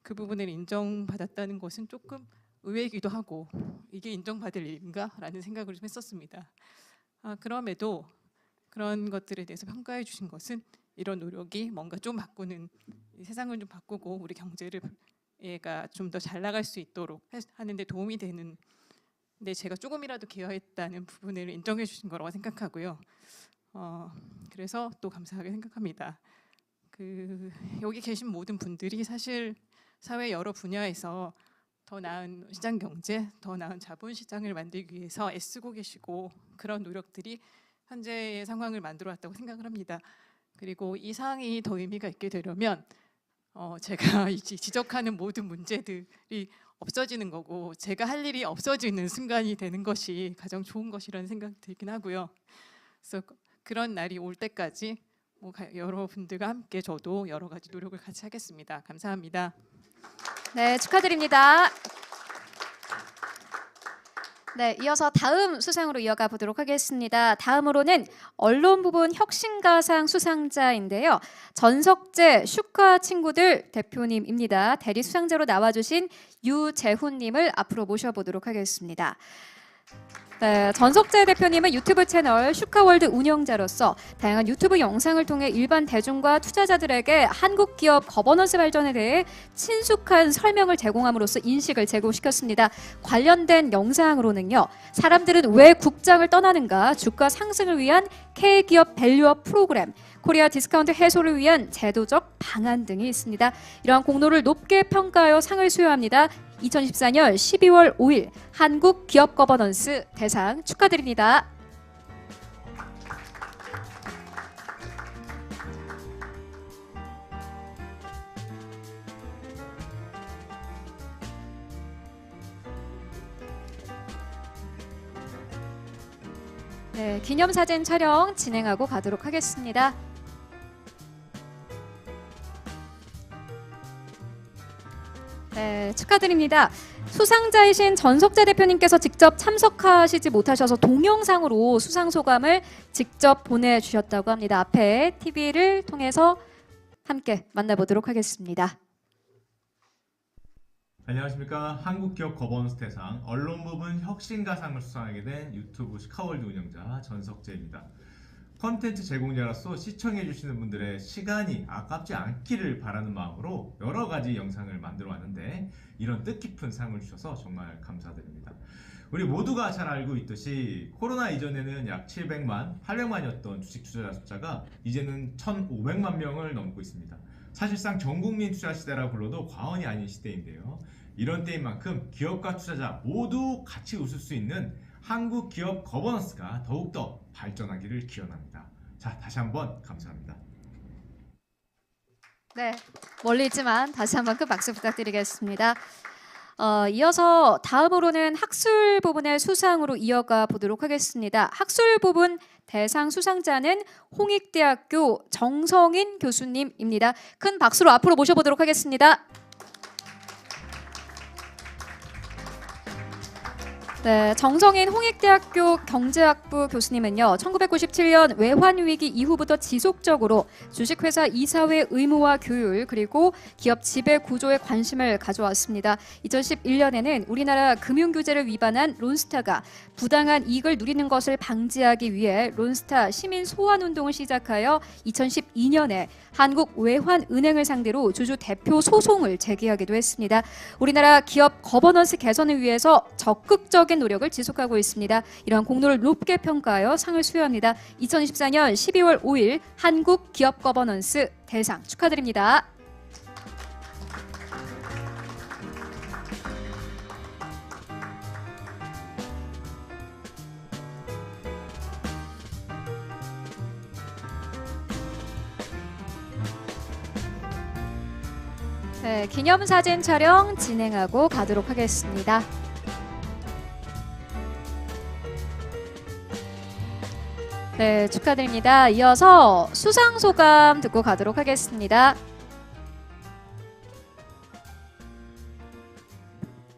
그 부분을 인정받았다는 것은 조금 의외이기도 하고 이게 인정받을 일인가라는 생각을 좀 했었습니다. 그럼에도 그런 것들에 대해서 평가해 주신 것은 이런 노력이 뭔가 좀 바꾸는 세상을 좀 바꾸고 우리 경제를 좀 더 잘 나갈 수 있도록 하는 데 도움이 되는 데 제가 조금이라도 기여했다는 부분을 인정해 주신 거라고 생각하고요. 그래서 또 감사하게 생각합니다. 여기 계신 모든 분들이 사실 사회 여러 분야에서 더 나은 시장 경제, 더 나은 자본 시장을 만들기 위해서 애쓰고 계시고 그런 노력들이 현재의 상황을 만들어 왔다고 생각을 합니다. 그리고 이 사항이 더 의미가 있게 되려면 제가 지적하는 모든 문제들이 없어지는 거고 제가 할 일이 없어지는 순간이 되는 것이 가장 좋은 것이라는 생각이 들긴 하고요. 그래서 그런 날이 올 때까지 여러분들과 함께 저도 여러 가지 노력을 같이 하겠습니다. 감사합니다. 네, 축하드립니다. 네, 이어서 다음 수상으로 이어가 보도록 하겠습니다. 다음으로는 언론 부분 혁신가상 수상자인데요. 전석재 슈카 친구들 대표님입니다. 대리 수상자로 나와주신 유재훈님을 앞으로 모셔보도록 하겠습니다. 네, 전석재 대표님은 유튜브 채널 슈카월드 운영자로서 다양한 유튜브 영상을 통해 일반 대중과 투자자들에게 한국 기업 거버넌스 발전에 대해 친숙한 설명을 제공함으로써 인식을 제고시켰습니다. 관련된 영상으로는요. 사람들은 왜 국장을 떠나는가, 주가 상승을 위한 K기업 밸류업 프로그램, 코리아 디스카운트 해소를 위한 제도적 방안 등이 있습니다. 이러한 공로를 높게 평가하여 상을 수여합니다. 2014년 12월 5일 한국 기업 거버넌스 대상 축하드립니다. 네, 기념사진 촬영 진행하고 가도록 하겠습니다. 네, 축하드립니다. 수상자이신 전석재 대표님께서 직접 참석하시지 못하셔서 동영상으로 수상 소감을 직접 보내주셨다고 합니다. 앞에 TV를 통해서 함께 만나보도록 하겠습니다. 안녕하십니까. 한국기업 거버넌스 대상 언론 부분 혁신가상을 수상하게 된 유튜브 슈카월드 운영자 전석재입니다. 컨텐츠 제공자로서 시청해주시는 분들의 시간이 아깝지 않기를 바라는 마음으로 여러 가지 영상을 만들어 왔는데 이런 뜻깊은 상을 주셔서 정말 감사드립니다. 우리 모두가 잘 알고 있듯이 코로나 이전에는 약 700만, 800만이었던 주식 투자자 숫자가 이제는 1,500만 명을 넘고 있습니다. 사실상 전국민 투자 시대라 불러도 과언이 아닌 시대인데요. 이런 때인 만큼 기업과 투자자 모두 같이 웃을 수 있는 한국 기업 거버넌스가 더욱더 발전하기를 기원합니다. 자, 다시 한번 감사합니다. 네, 멀리 있지만 다시 한번 큰 박수 부탁드리겠습니다. 이어서 다음으로는 학술 부분의 수상으로 이어가 보도록 하겠습니다. 학술 부분 대상 수상자는 홍익대학교 정성인 교수님입니다. 큰 박수로 앞으로 모셔보도록 하겠습니다. 네, 정성인 홍익대학교 경제학부 교수님은요. 1997년 외환위기 이후부터 지속적으로 주식회사 이사회 의무화 교율 그리고 기업 지배 구조에 관심을 가져왔습니다. 2011년에는 우리나라 금융규제를 위반한 론스타가 부당한 이익을 누리는 것을 방지하기 위해 론스타 시민 소환운동을 시작하여 2012년에 한국외환은행을 상대로 주주 대표 소송을 제기하기도 했습니다. 우리나라 기업 거버넌스 개선을 위해서 적극적인 노력을 지속하고 있습니다. 이러한 공로를 높게 평가하여 상을 수여합니다. 2014년 12월 5일 한국 기업 거버넌스 대상 축하드립니다. 네, 기념사진 촬영 진행하고 가도록 하겠습니다. 네, 축하드립니다. 이어서 수상 소감 듣고 가도록 하겠습니다.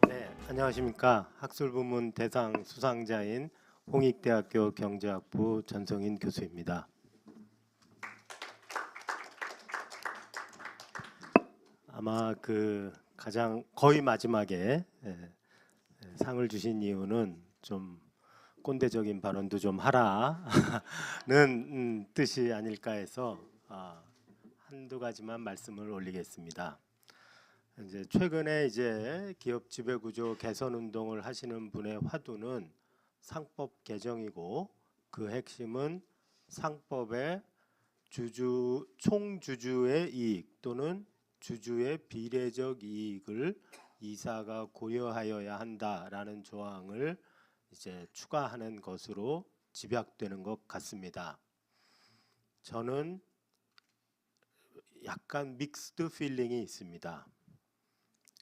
네, 안녕하십니까. 학술 부문 대상 수상자인 홍익대학교 경제학부 전성인 교수입니다. 아마 가장 거의 마지막에 상을 주신 이유는 좀 꼰대적인 발언도 좀 하라는 뜻이 아닐까 해서 한두 가지만 말씀을 올리겠습니다. 이제 최근에 기업 지배 구조 개선 운동을 하시는 분의 화두는 상법 개정이고 그 핵심은 상법의 총주주의 이익 또는 주주의 비례적 이익을 이사가 고려하여야 한다라는 조항을 이제 추가하는 것으로 집약되는 것 같습니다. 저는 약간 믹스드 필링이 있습니다.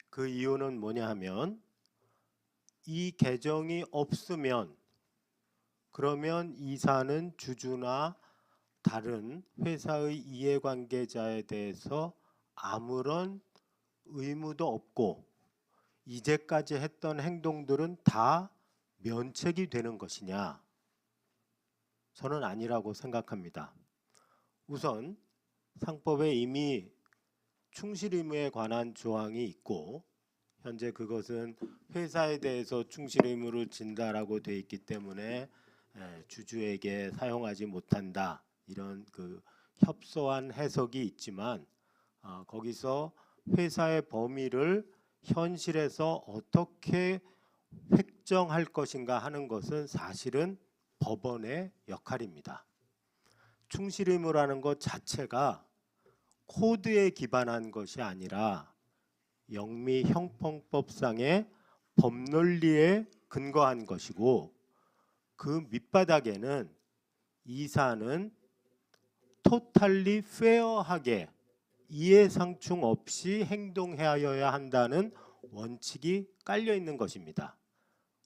그 이유는 뭐냐 하면 이 개정이 없으면 그러면 이사는 주주나 다른 회사의 이해관계자에 대해서 아무런 의무도 없고 이제까지 했던 행동들은 다 면책이 되는 것이냐? 저는 아니라고 생각합니다. 우선 상법에 이미 충실 의무에 관한 조항이 있고 현재 그것은 회사에 대해서 충실 의무를 진다라고 되어 있기 때문에 주주에게 사용하지 못한다 이런 그 협소한 해석이 있지만 거기서 회사의 범위를 현실에서 어떻게 획정할 것인가 하는 것은 사실은 법원의 역할입니다. 충실 의무라는 것 자체가 코드에 기반한 것이 아니라 영미 형평법상의 법논리에 근거한 것이고 그 밑바닥에는 이사는 토탈리 페어하게 이해상충 없이 행동하여야 한다는 원칙이 깔려 있는 것입니다.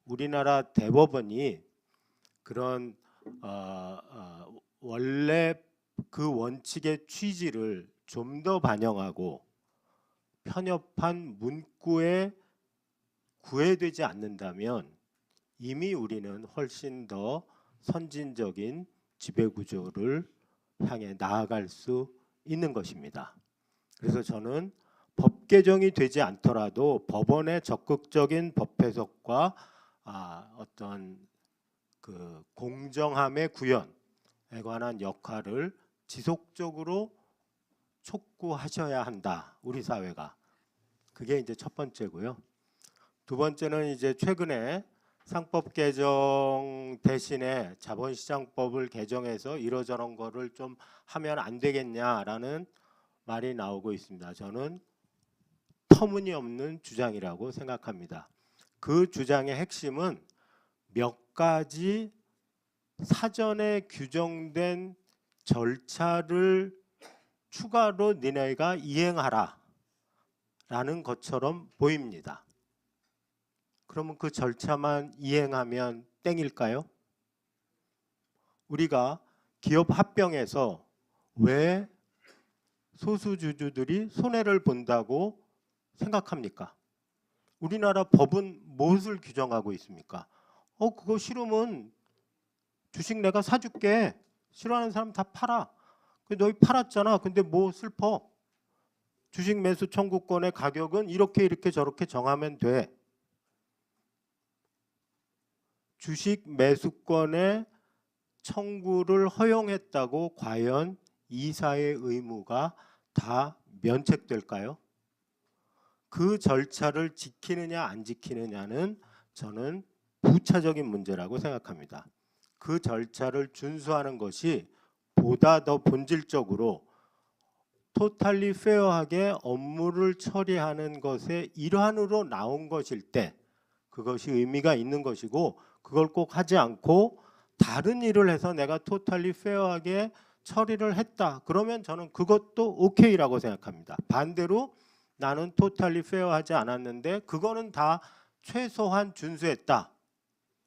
우리나라 대법원이 그런 원래 그 원칙의 취지를 좀 더 반영하고 편협한 문구에 구애되지 않는다면 이미 우리는 훨씬 더 선진적인 지배구조를 향해 나아갈 수 있는 것입니다. 그래서 저는 법 개정이 되지 않더라도 법원의 적극적인 법 해석과 어떤 그 공정함의 구현에 관한 역할을 지속적으로 촉구하셔야 한다. 우리 사회가. 그게 이제 첫 번째고요. 두 번째는 이제 최근에 상법 개정 대신에 자본시장법을 개정해서 이러저런 거를 좀 하면 안 되겠냐라는 말이 나오고 있습니다. 저는 터무니없는 주장이라고 생각합니다. 그 주장의 핵심은 몇 가지 사전에 규정된 절차를 추가로 니네가 이행하라 라는 것처럼 보입니다. 그러면 그 절차만 이행하면 땡일까요? 우리가 기업 합병에서 왜 소수주주들이 손해를 본다고 생각합니까? 우리나라 법은 무엇을 규정하고 있습니까? 그거 싫으면 주식 내가 사줄게. 싫어하는 사람 다 팔아. 너희 팔았잖아. 근데 뭐 슬퍼? 주식 매수 청구권의 가격은 이렇게 저렇게 정하면 돼. 주식 매수권의 청구를 허용했다고 과연 이사의 의무가 다 면책될까요? 그 절차를 지키느냐 안 지키느냐는 저는 부차적인 문제라고 생각합니다. 그 절차를 준수하는 것이 보다 더 본질적으로 토탈리 페어하게 업무를 처리하는 것의 일환으로 나온 것일 때 그것이 의미가 있는 것이고 그걸 꼭 하지 않고 다른 일을 해서 내가 토탈리 페어하게 처리를 했다. 그러면 저는 그것도 오케이라고 생각합니다. 반대로 나는 토탈리 페어하지 않았는데 그거는 다 최소한 준수했다.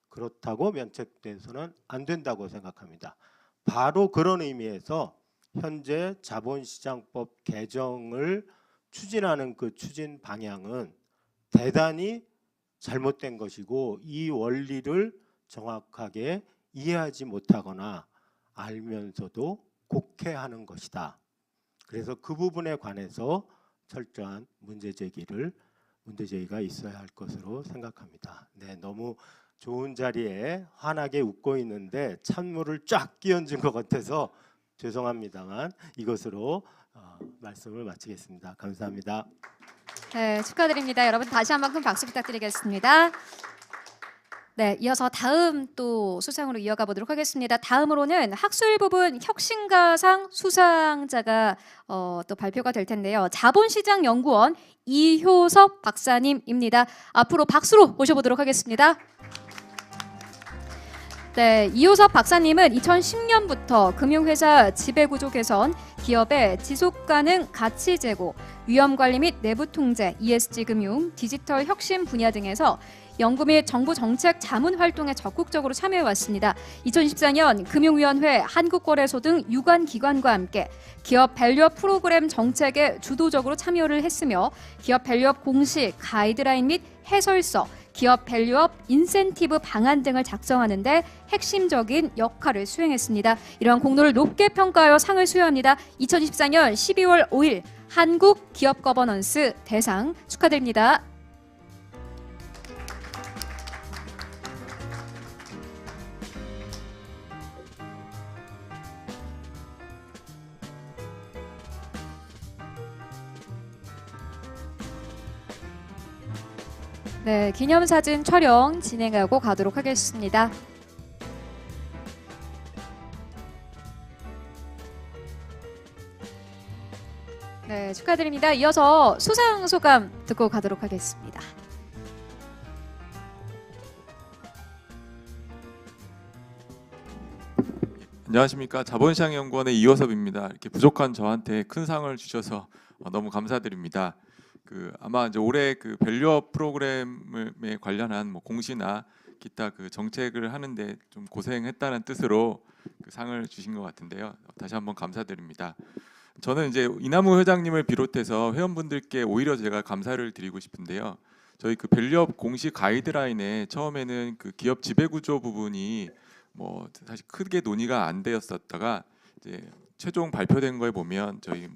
그렇다고 면책돼서는 안 된다고 생각합니다. 바로 그런 의미에서 현재 자본시장법 개정을 추진하는 그 추진 방향은 대단히 잘못된 것이고 이 원리를 정확하게 이해하지 못하거나 알면서도 곡해하는 것이다. 그래서 그 부분에 관해서 철저한 문제제기가 있어야 할 것으로 생각합니다. 네, 너무 좋은 자리에 환하게 웃고 있는데 찬물을 쫙 끼얹은 것 같아서 죄송합니다만 이것으로 말씀을 마치겠습니다. 감사합니다. 네, 축하드립니다. 여러분 다시 한번 큰 박수 부탁드리겠습니다. 네, 이어서 다음 또 수상으로 이어가 보도록 하겠습니다. 다음으로는 학술 부분 혁신가상 수상자가 또 발표가 될 텐데요. 자본시장연구원 이효섭 박사님입니다. 앞으로 박수로 모셔보도록 하겠습니다. 네, 이효섭 박사님은 2010년부터 금융회사 지배구조 개선, 기업의 지속가능 가치 제고, 위험관리 및 내부 통제, ESG 금융, 디지털 혁신 분야 등에서 연구 및 정부 정책 자문 활동에 적극적으로 참여해 왔습니다. 2014년 금융위원회, 한국거래소 등 유관 기관과 함께 기업 밸류업 프로그램 정책에 주도적으로 참여를 했으며 기업 밸류업 공식, 가이드라인 및 해설서, 기업 밸류업 인센티브 방안 등을 작성하는 데 핵심적인 역할을 수행했습니다. 이러한 공로를 높게 평가하여 상을 수여합니다. 2024년 12월 5일 한국 기업 거버넌스 대상 축하드립니다. 네, 기념사진 촬영 진행하고 가도록 하겠습니다. 네, 축하드립니다. 이어서 수상 소감 듣고 가도록 하겠습니다. 안녕하십니까. 자본시장연구원의 이효섭입니다. 이렇게 부족한 저한테 큰 상을 주셔서 너무 감사드립니다. 아마 이제 올해 밸류업 프로그램에 관련한 공시나 기타 정책을 하는데 좀 고생했다는 뜻으로 상을 주신 것 같은데요. 다시 한번 감사드립니다. 저는 이제 이남우 회장님을 비롯해서 회원분들께 오히려 제가 감사를 드리고 싶은데요. 저희 밸류업 공시 가이드라인에 처음에는 기업 지배구조 부분이 사실 크게 논의가 안 되었었다가 이제 최종 발표된 거에 보면 저희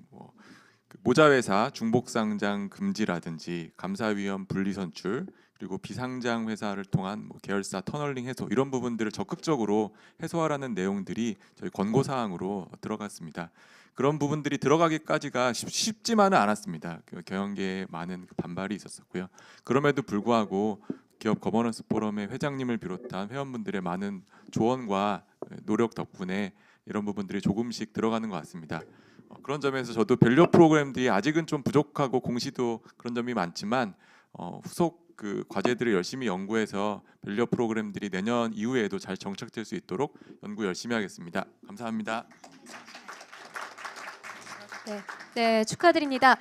모자회사 중복상장 금지라든지 감사위원 분리선출 그리고 비상장 회사를 통한 계열사 터널링 해소 이런 부분들을 적극적으로 해소하라는 내용들이 저희 권고사항으로 들어갔습니다. 그런 부분들이 들어가기까지가 쉽지만은 않았습니다. 경영계에 많은 반발이 있었었고요. 그럼에도 불구하고 기업 거버넌스 포럼의 회장님을 비롯한 회원분들의 많은 조언과 노력 덕분에 이런 부분들이 조금씩 들어가는 것 같습니다. 그런 점에서 저도 밸류업 프로그램들이 아직은 좀 부족하고 공시도 그런 점이 많지만 후속 과제들을 열심히 연구해서 밸류업 프로그램들이 내년 이후에도 잘 정착될 수 있도록 연구 열심히 하겠습니다. 감사합니다. 네, 축하드립니다.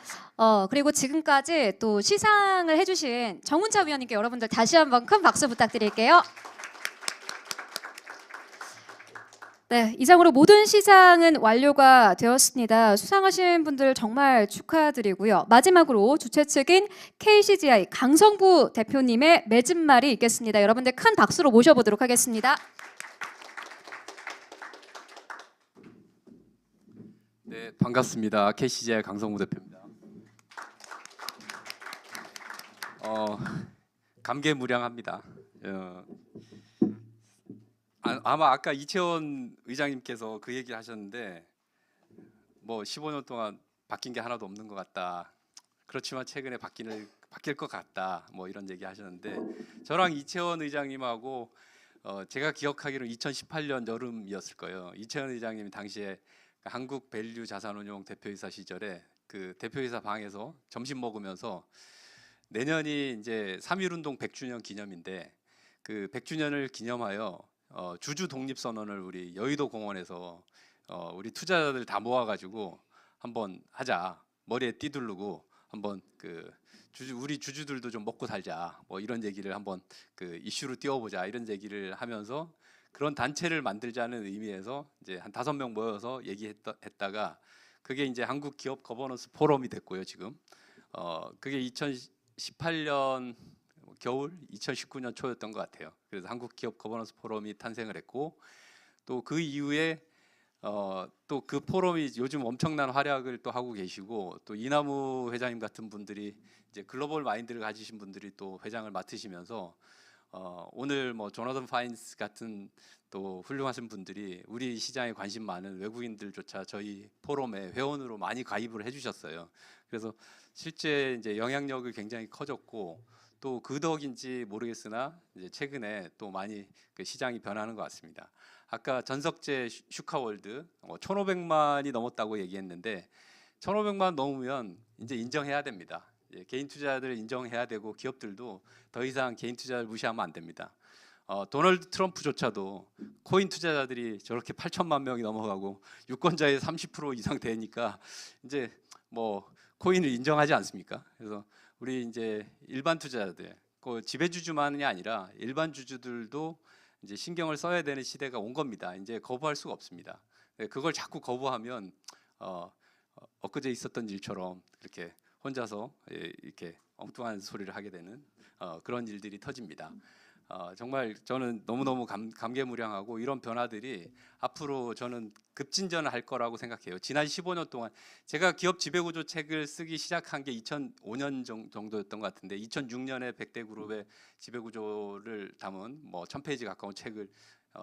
그리고 지금까지 또 시상을 해주신 정운차 위원님께 여러분들 다시 한번 큰 박수 부탁드릴게요. 네, 이상으로 모든 시상은 완료가 되었습니다. 수상하신 분들 정말 축하드리고요. 마지막으로 주최 측인 KCGI 강성부 대표님의 맺은말이 있겠습니다. 여러분들 큰 박수로 모셔보도록 하겠습니다. 네, 반갑습니다. KCGI 강성부 대표입니다. 감개무량합니다. 아마 아까 이채원 의장님께서 그 얘기를 하셨는데 15년 동안 바뀐 게 하나도 없는 것 같다. 그렇지만 최근에 바뀔 것 같다. 이런 얘기 하셨는데 저랑 이채원 의장님하고 제가 기억하기로는 2018년 여름이었을 거예요. 이채원 의장님이 당시에 한국 밸류 자산운용 대표이사 시절에 대표이사 방에서 점심 먹으면서 내년이 이제 3.1운동 100주년 기념인데 100주년을 기념하여 주주 독립선언을 우리 여의도 공원에서 우리 투자자들 다 모아가지고 한번 하자. 머리에 띠두르고 한번 우리 주주들도 좀 먹고 살자. 이런 얘기를 한번 이슈로 띄워보자. 이런 얘기를 하면서 그런 단체를 만들자는 의미에서 이제 한 5명 모여서 얘기했다가 그게 이제 한국 기업 거버넌스 포럼이 됐고요. 지금 그게 2018년 겨울 2019년 초였던 것 같아요. 그래서 한국 기업 거버넌스 포럼이 탄생을 했고 또 그 이후에 또 그 포럼이 요즘 엄청난 활약을 또 하고 계시고 또 이남우 회장님 같은 분들이 이제 글로벌 마인드를 가지신 분들이 또 회장을 맡으시면서 오늘 조나단 파인스 같은 또 훌륭하신 분들이 우리 시장에 관심 많은 외국인들조차 저희 포럼에 회원으로 많이 가입을 해주셨어요. 그래서 실제 이제 영향력이 굉장히 커졌고 또 그 덕인지 모르겠으나 이제 최근에 또 많이 그 시장이 변하는 것 같습니다. 아까 전석재 슈카월드 1,500만이 넘었다고 얘기했는데 1,500만 넘으면 이제 인정해야 됩니다. 개인 투자자들을 인정해야 되고 기업들도 더 이상 개인 투자를 무시하면 안 됩니다. 도널드 트럼프조차도 코인 투자자들이 저렇게 8천만 명이 넘어가고 유권자의 30% 이상 되니까 이제 뭐 코인을 인정하지 않습니까? 그래서 우리 이제 일반 투자자들, 그 지배주주만이 아니라 일반 주주들도 이제 신경을 써야 되는 시대가 온 겁니다. 이제 거부할 수가 없습니다. 그걸 자꾸 거부하면 엊그제 있었던 일처럼 이렇게 혼자서 이렇게 엉뚱한 소리를 하게 되는 그런 일들이 터집니다. 정말 저는 너무너무 감개무량하고 이런 변화들이 앞으로 저는 급진전할 거라고 생각해요. 지난 15년 동안 제가 기업 지배구조 책을 쓰기 시작한 게 2005년 정도였던 것 같은데 2006년에 100대 그룹의 지배구조를 담은 뭐 1000페이지 가까운 책을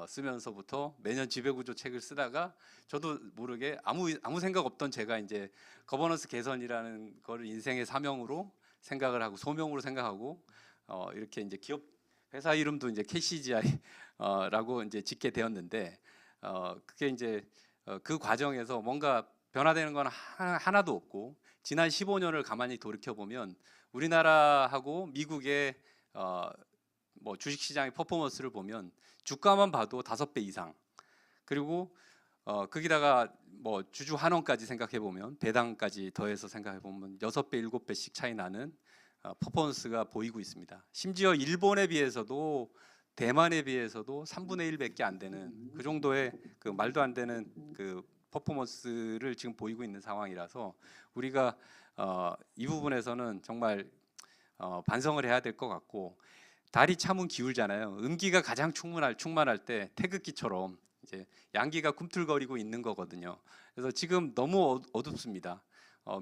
쓰면서부터 매년 지배구조 책을 쓰다가 저도 모르게 아무 생각 없던 제가 이제 거버넌스 개선이라는 거를 인생의 사명으로 생각을 하고 소명으로 생각하고 이렇게 이제 기업 회사 이름도 이제 KCGI라고 이제 짓게 되었는데 그게 이제 그 과정에서 뭔가 변화되는 건 하나도 없고 지난 15년을 가만히 돌이켜 보면 우리나라하고 미국의 뭐 주식시장의 퍼포먼스를 보면 주가만 봐도 5배 이상 그리고 거기다가 뭐 주주 환원까지 생각해 보면 배당까지 더해서 생각해 보면 6배, 7배씩 차이 나는 퍼포먼스가 보이고 있습니다. 심지어 일본에 비해서도 대만에 비해서도 3분의 1밖에 안 되는 그 정도의 그 말도 안 되는 그 퍼포먼스를 지금 보이고 있는 상황이라서 우리가 이 부분에서는 정말 반성을 해야 될 것 같고 달이 차면 기울잖아요. 음기가 가장 충만할 때 태극기처럼 이제 양기가 꿈틀거리고 있는 거거든요. 그래서 지금 너무 어둡습니다.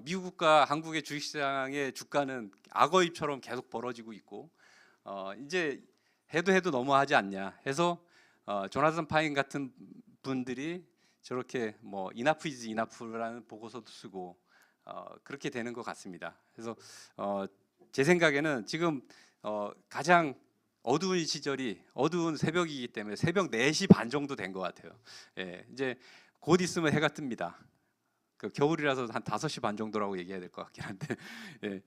미국과 한국의 주식시장의 주가는 악어입처럼 계속 벌어지고 있고 이제 해도 너무하지 않냐 해서 조나선 파인 같은 분들이 저렇게 뭐 enough is enough라는 보고서도 쓰고 그렇게 되는 것 같습니다. 그래서 제 생각에는 지금 가장 어두운 시절이 어두운 새벽이기 때문에 새벽 4시 반 정도 된 것 같아요. 예, 이제 곧 있으면 해가 뜹니다. 그 겨울이라서 한 5시 반 정도라고 얘기해야 될 것 같긴 한데 예.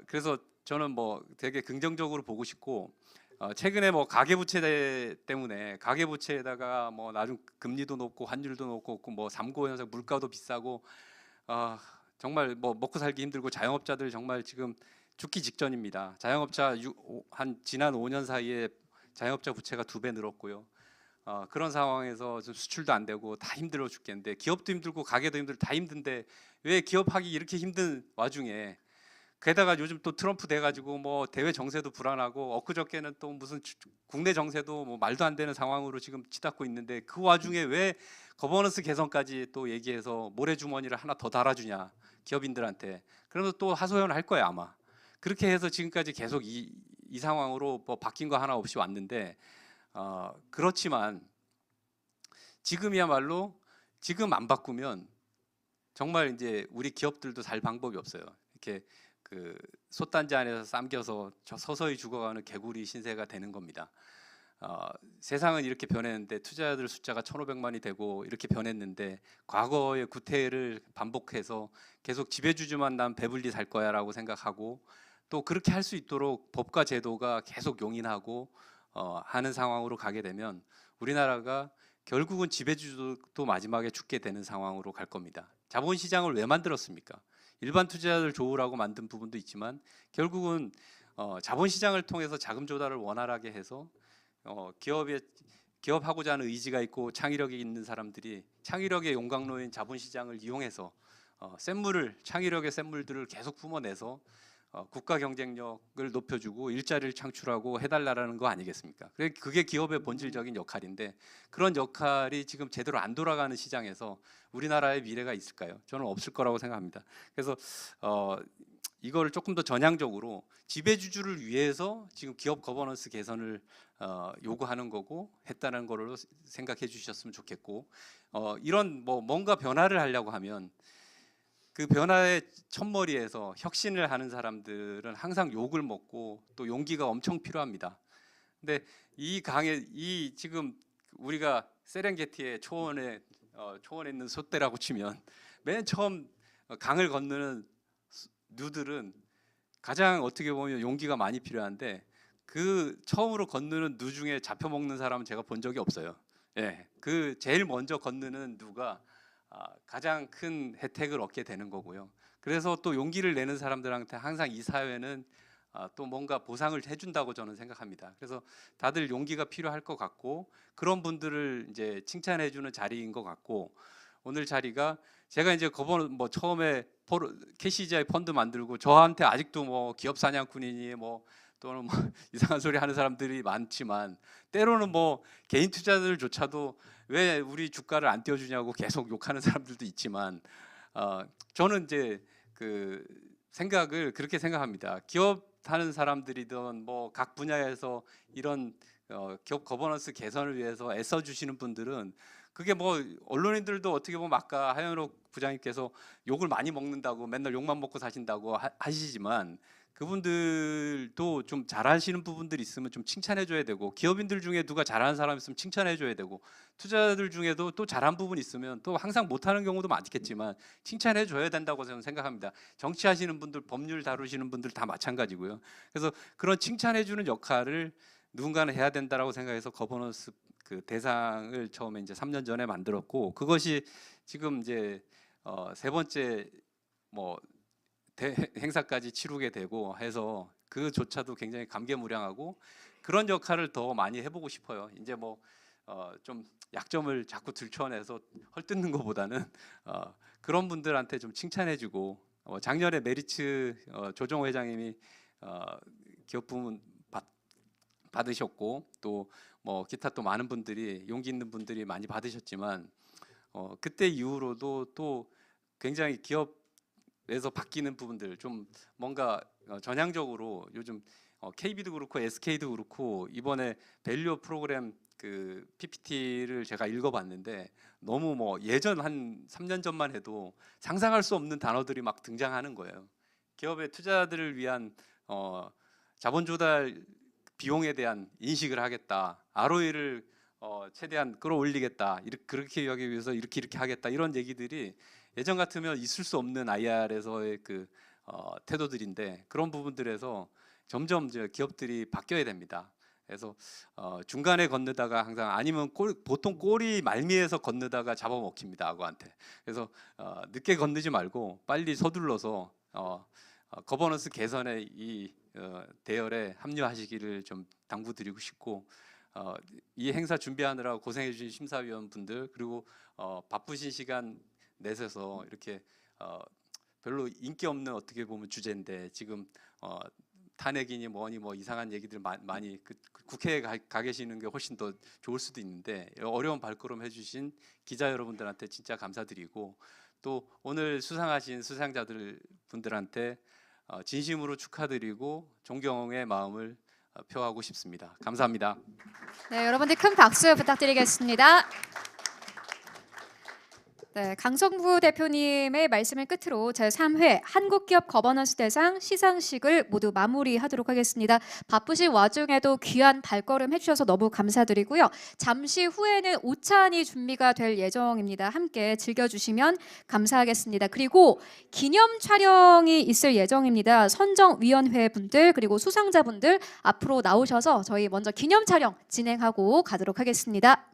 그래서 저는 뭐 되게 긍정적으로 보고 싶고 최근에 뭐 가계부채 때문에 가계부채에다가 뭐 나중 금리도 높고 환율도 높고 뭐 삼고 현상 물가도 비싸고 정말 뭐 먹고 살기 힘들고 자영업자들 정말 지금 죽기 직전입니다. 자영업자 한 지난 5년 사이에 자영업자 부채가 2배 늘었고요. 그런 상황에서 수출도 안 되고 다 힘들어 죽겠는데 기업도 힘들고 가게도 힘들고 다 힘든데 왜 기업하기 이렇게 힘든 와중에 게다가 요즘 또 트럼프 돼가지고 뭐 대외 정세도 불안하고 엊그저께는 또 무슨 국내 정세도 뭐 말도 안 되는 상황으로 지금 치닫고 있는데 그 와중에 왜 거버넌스 개선까지 또 얘기해서 모래주머니를 하나 더 달아주냐 기업인들한테 그러면서 또 하소연할 거예요 아마. 그렇게 해서 지금까지 계속 이 상황으로 뭐 바뀐 거 하나 없이 왔는데 그렇지만 지금이야말로 지금 안 바꾸면 정말 이제 우리 기업들도 살 방법이 없어요. 이렇게 그 솥단지 안에서 삼겨서 서서히 죽어가는 개구리 신세가 되는 겁니다. 세상은 이렇게 변했는데 투자자들 숫자가 1,500만이 되고 이렇게 변했는데 과거의 구태를 반복해서 계속 지배주주만 난 배불리 살 거야라고 생각하고 또 그렇게 할 수 있도록 법과 제도가 계속 용인하고 하는 상황으로 가게 되면 우리나라가 결국은 지배주도 마지막에 죽게 되는 상황으로 갈 겁니다. 자본시장을 왜 만들었습니까? 일반 투자자들 좋으라고 만든 부분도 있지만 결국은 자본시장을 통해서 자금 조달을 원활하게 해서 기업하고자 하는 의지가 있고 창의력이 있는 사람들이 창의력의 용광로인 자본시장을 이용해서 창의력의 샘물들을 계속 뿜어내서 국가 경쟁력을 높여주고 일자리를 창출하고 해달라는 거 아니겠습니까? 그게 기업의 본질적인 역할인데 그런 역할이 지금 제대로 안 돌아가는 시장에서 우리나라의 미래가 있을까요? 저는 없을 거라고 생각합니다. 그래서 이거를 조금 더 전향적으로 지배주주를 위해서 지금 기업 거버넌스 개선을 요구하는 거고 했다는 거로 생각해 주셨으면 좋겠고 이런 뭔가 변화를 하려고 하면 그 변화의 첫머리에서 혁신을 하는 사람들은 항상 욕을 먹고 또 용기가 엄청 필요합니다. 근데 이 강에 이 지금 우리가 세렝게티의 초원에 있는 솥대라고 치면 맨 처음 강을 건너는 누들은 가장 어떻게 보면 용기가 많이 필요한데 그 처음으로 건너는 누 중에 잡혀 먹는 사람은 제가 본 적이 없어요. 예, 그 제일 먼저 건너는 누가 가장 큰 혜택을 얻게 되는 거고요. 그래서 또 용기를 내는 사람들한테 항상 이 사회는 또 뭔가 보상을 해준다고 저는 생각합니다. 그래서 다들 용기가 필요할 것 같고 그런 분들을 이제 칭찬해주는 자리인 것 같고 오늘 자리가 제가 이제 뭐 처음에 KCGI 펀드 만들고 저한테 아직도 뭐 기업 사냥꾼이니 뭐 또는 뭐 이상한 소리 하는 사람들이 많지만 때로는 뭐 개인 투자들조차도 왜 우리 주가를 안 띄워주냐고 계속 욕하는 사람들도 있지만 저는 이제 그 생각을 그렇게 생각합니다. 기업 하는 사람들이든 뭐 각 분야에서 이런 기업 거버넌스 개선을 위해서 애써 주시는 분들은 그게 뭐 언론인들도 어떻게 보면 아까 하현욱 부장님께서 욕을 많이 먹는다고 맨날 욕만 먹고 사신다고 하시지만 그분들도 좀 잘하시는 부분들이 있으면 좀 칭찬해 줘야 되고 기업인들 중에 누가 잘하는 사람 있으면 칭찬해 줘야 되고 투자자들 중에도 또 잘한 부분 있으면 또 항상 못하는 경우도 많겠지만 칭찬해 줘야 된다고 저는 생각합니다. 정치하시는 분들, 법률 다루시는 분들 다 마찬가지고요. 그래서 그런 칭찬해 주는 역할을 누군가는 해야 된다라고 생각해서 거버넌스 그 대상을 처음에 이제 3년 전에 만들었고 그것이 지금 이제 세 번째 뭐 행사까지 치르게 되고 해서 그조차도 굉장히 감개무량하고 그런 역할을 더 많이 해보고 싶어요. 이제 뭐 좀 약점을 자꾸 들춰내서 헐뜯는 것보다는 그런 분들한테 좀 칭찬해주고 작년에 메리츠 조정호 회장님이 기업 부문 받으셨고 또 뭐 기타 또 많은 분들이 용기 있는 분들이 많이 받으셨지만 그때 이후로도 또 굉장히 기업에서 바뀌는 부분들 좀 뭔가 전향적으로 요즘 KB도 그렇고 SK도 그렇고 이번에 밸류 프로그램 그 PPT를 제가 읽어봤는데 너무 뭐 예전 한 3년 전만 해도 상상할 수 없는 단어들이 막 등장하는 거예요. 기업의 투자들을 위한 자본 조달 비용에 대한 인식을 하겠다. ROE를 최대한 끌어올리겠다. 그렇게 하기 위해서 이렇게 하겠다. 이런 얘기들이 예전 같으면 있을 수 없는 IR에서의 그 태도들인데 그런 부분들에서 점점 이제 기업들이 바뀌어야 됩니다. 그래서 중간에 건너다가 항상 아니면 보통 꼬리 말미에서 건너다가 잡아먹힙니다. 악어한테. 그래서 늦게 건너지 말고 빨리 서둘러서 거버넌스 개선의 이 대열에 합류하시기를 좀 당부드리고 싶고 이 행사 준비하느라 고생해 주신 심사위원분들 그리고 바쁘신 시간 내셔서 이렇게 별로 인기 없는 어떻게 보면 주제인데 지금 탄핵이니 뭐니 뭐 이상한 얘기들 많이 국회에 가 계시는 게 훨씬 더 좋을 수도 있는데 어려운 발걸음 해주신 기자 여러분들한테 진짜 감사드리고 또 오늘 수상하신 수상자들 분들한테 진심으로 축하드리고 존경의 마음을 표하고 싶습니다. 감사합니다. 네, 여러분들 큰 박수 부탁드리겠습니다. 네, 강성부 대표님의 말씀을 끝으로 제3회 한국기업 거버넌스 대상 시상식을 모두 마무리하도록 하겠습니다. 바쁘신 와중에도 귀한 발걸음 해주셔서 너무 감사드리고요. 잠시 후에는 오찬이 준비가 될 예정입니다. 함께 즐겨주시면 감사하겠습니다. 그리고 기념 촬영이 있을 예정입니다. 선정위원회 분들 그리고 수상자분들 앞으로 나오셔서 저희 먼저 기념 촬영 진행하고 가도록 하겠습니다.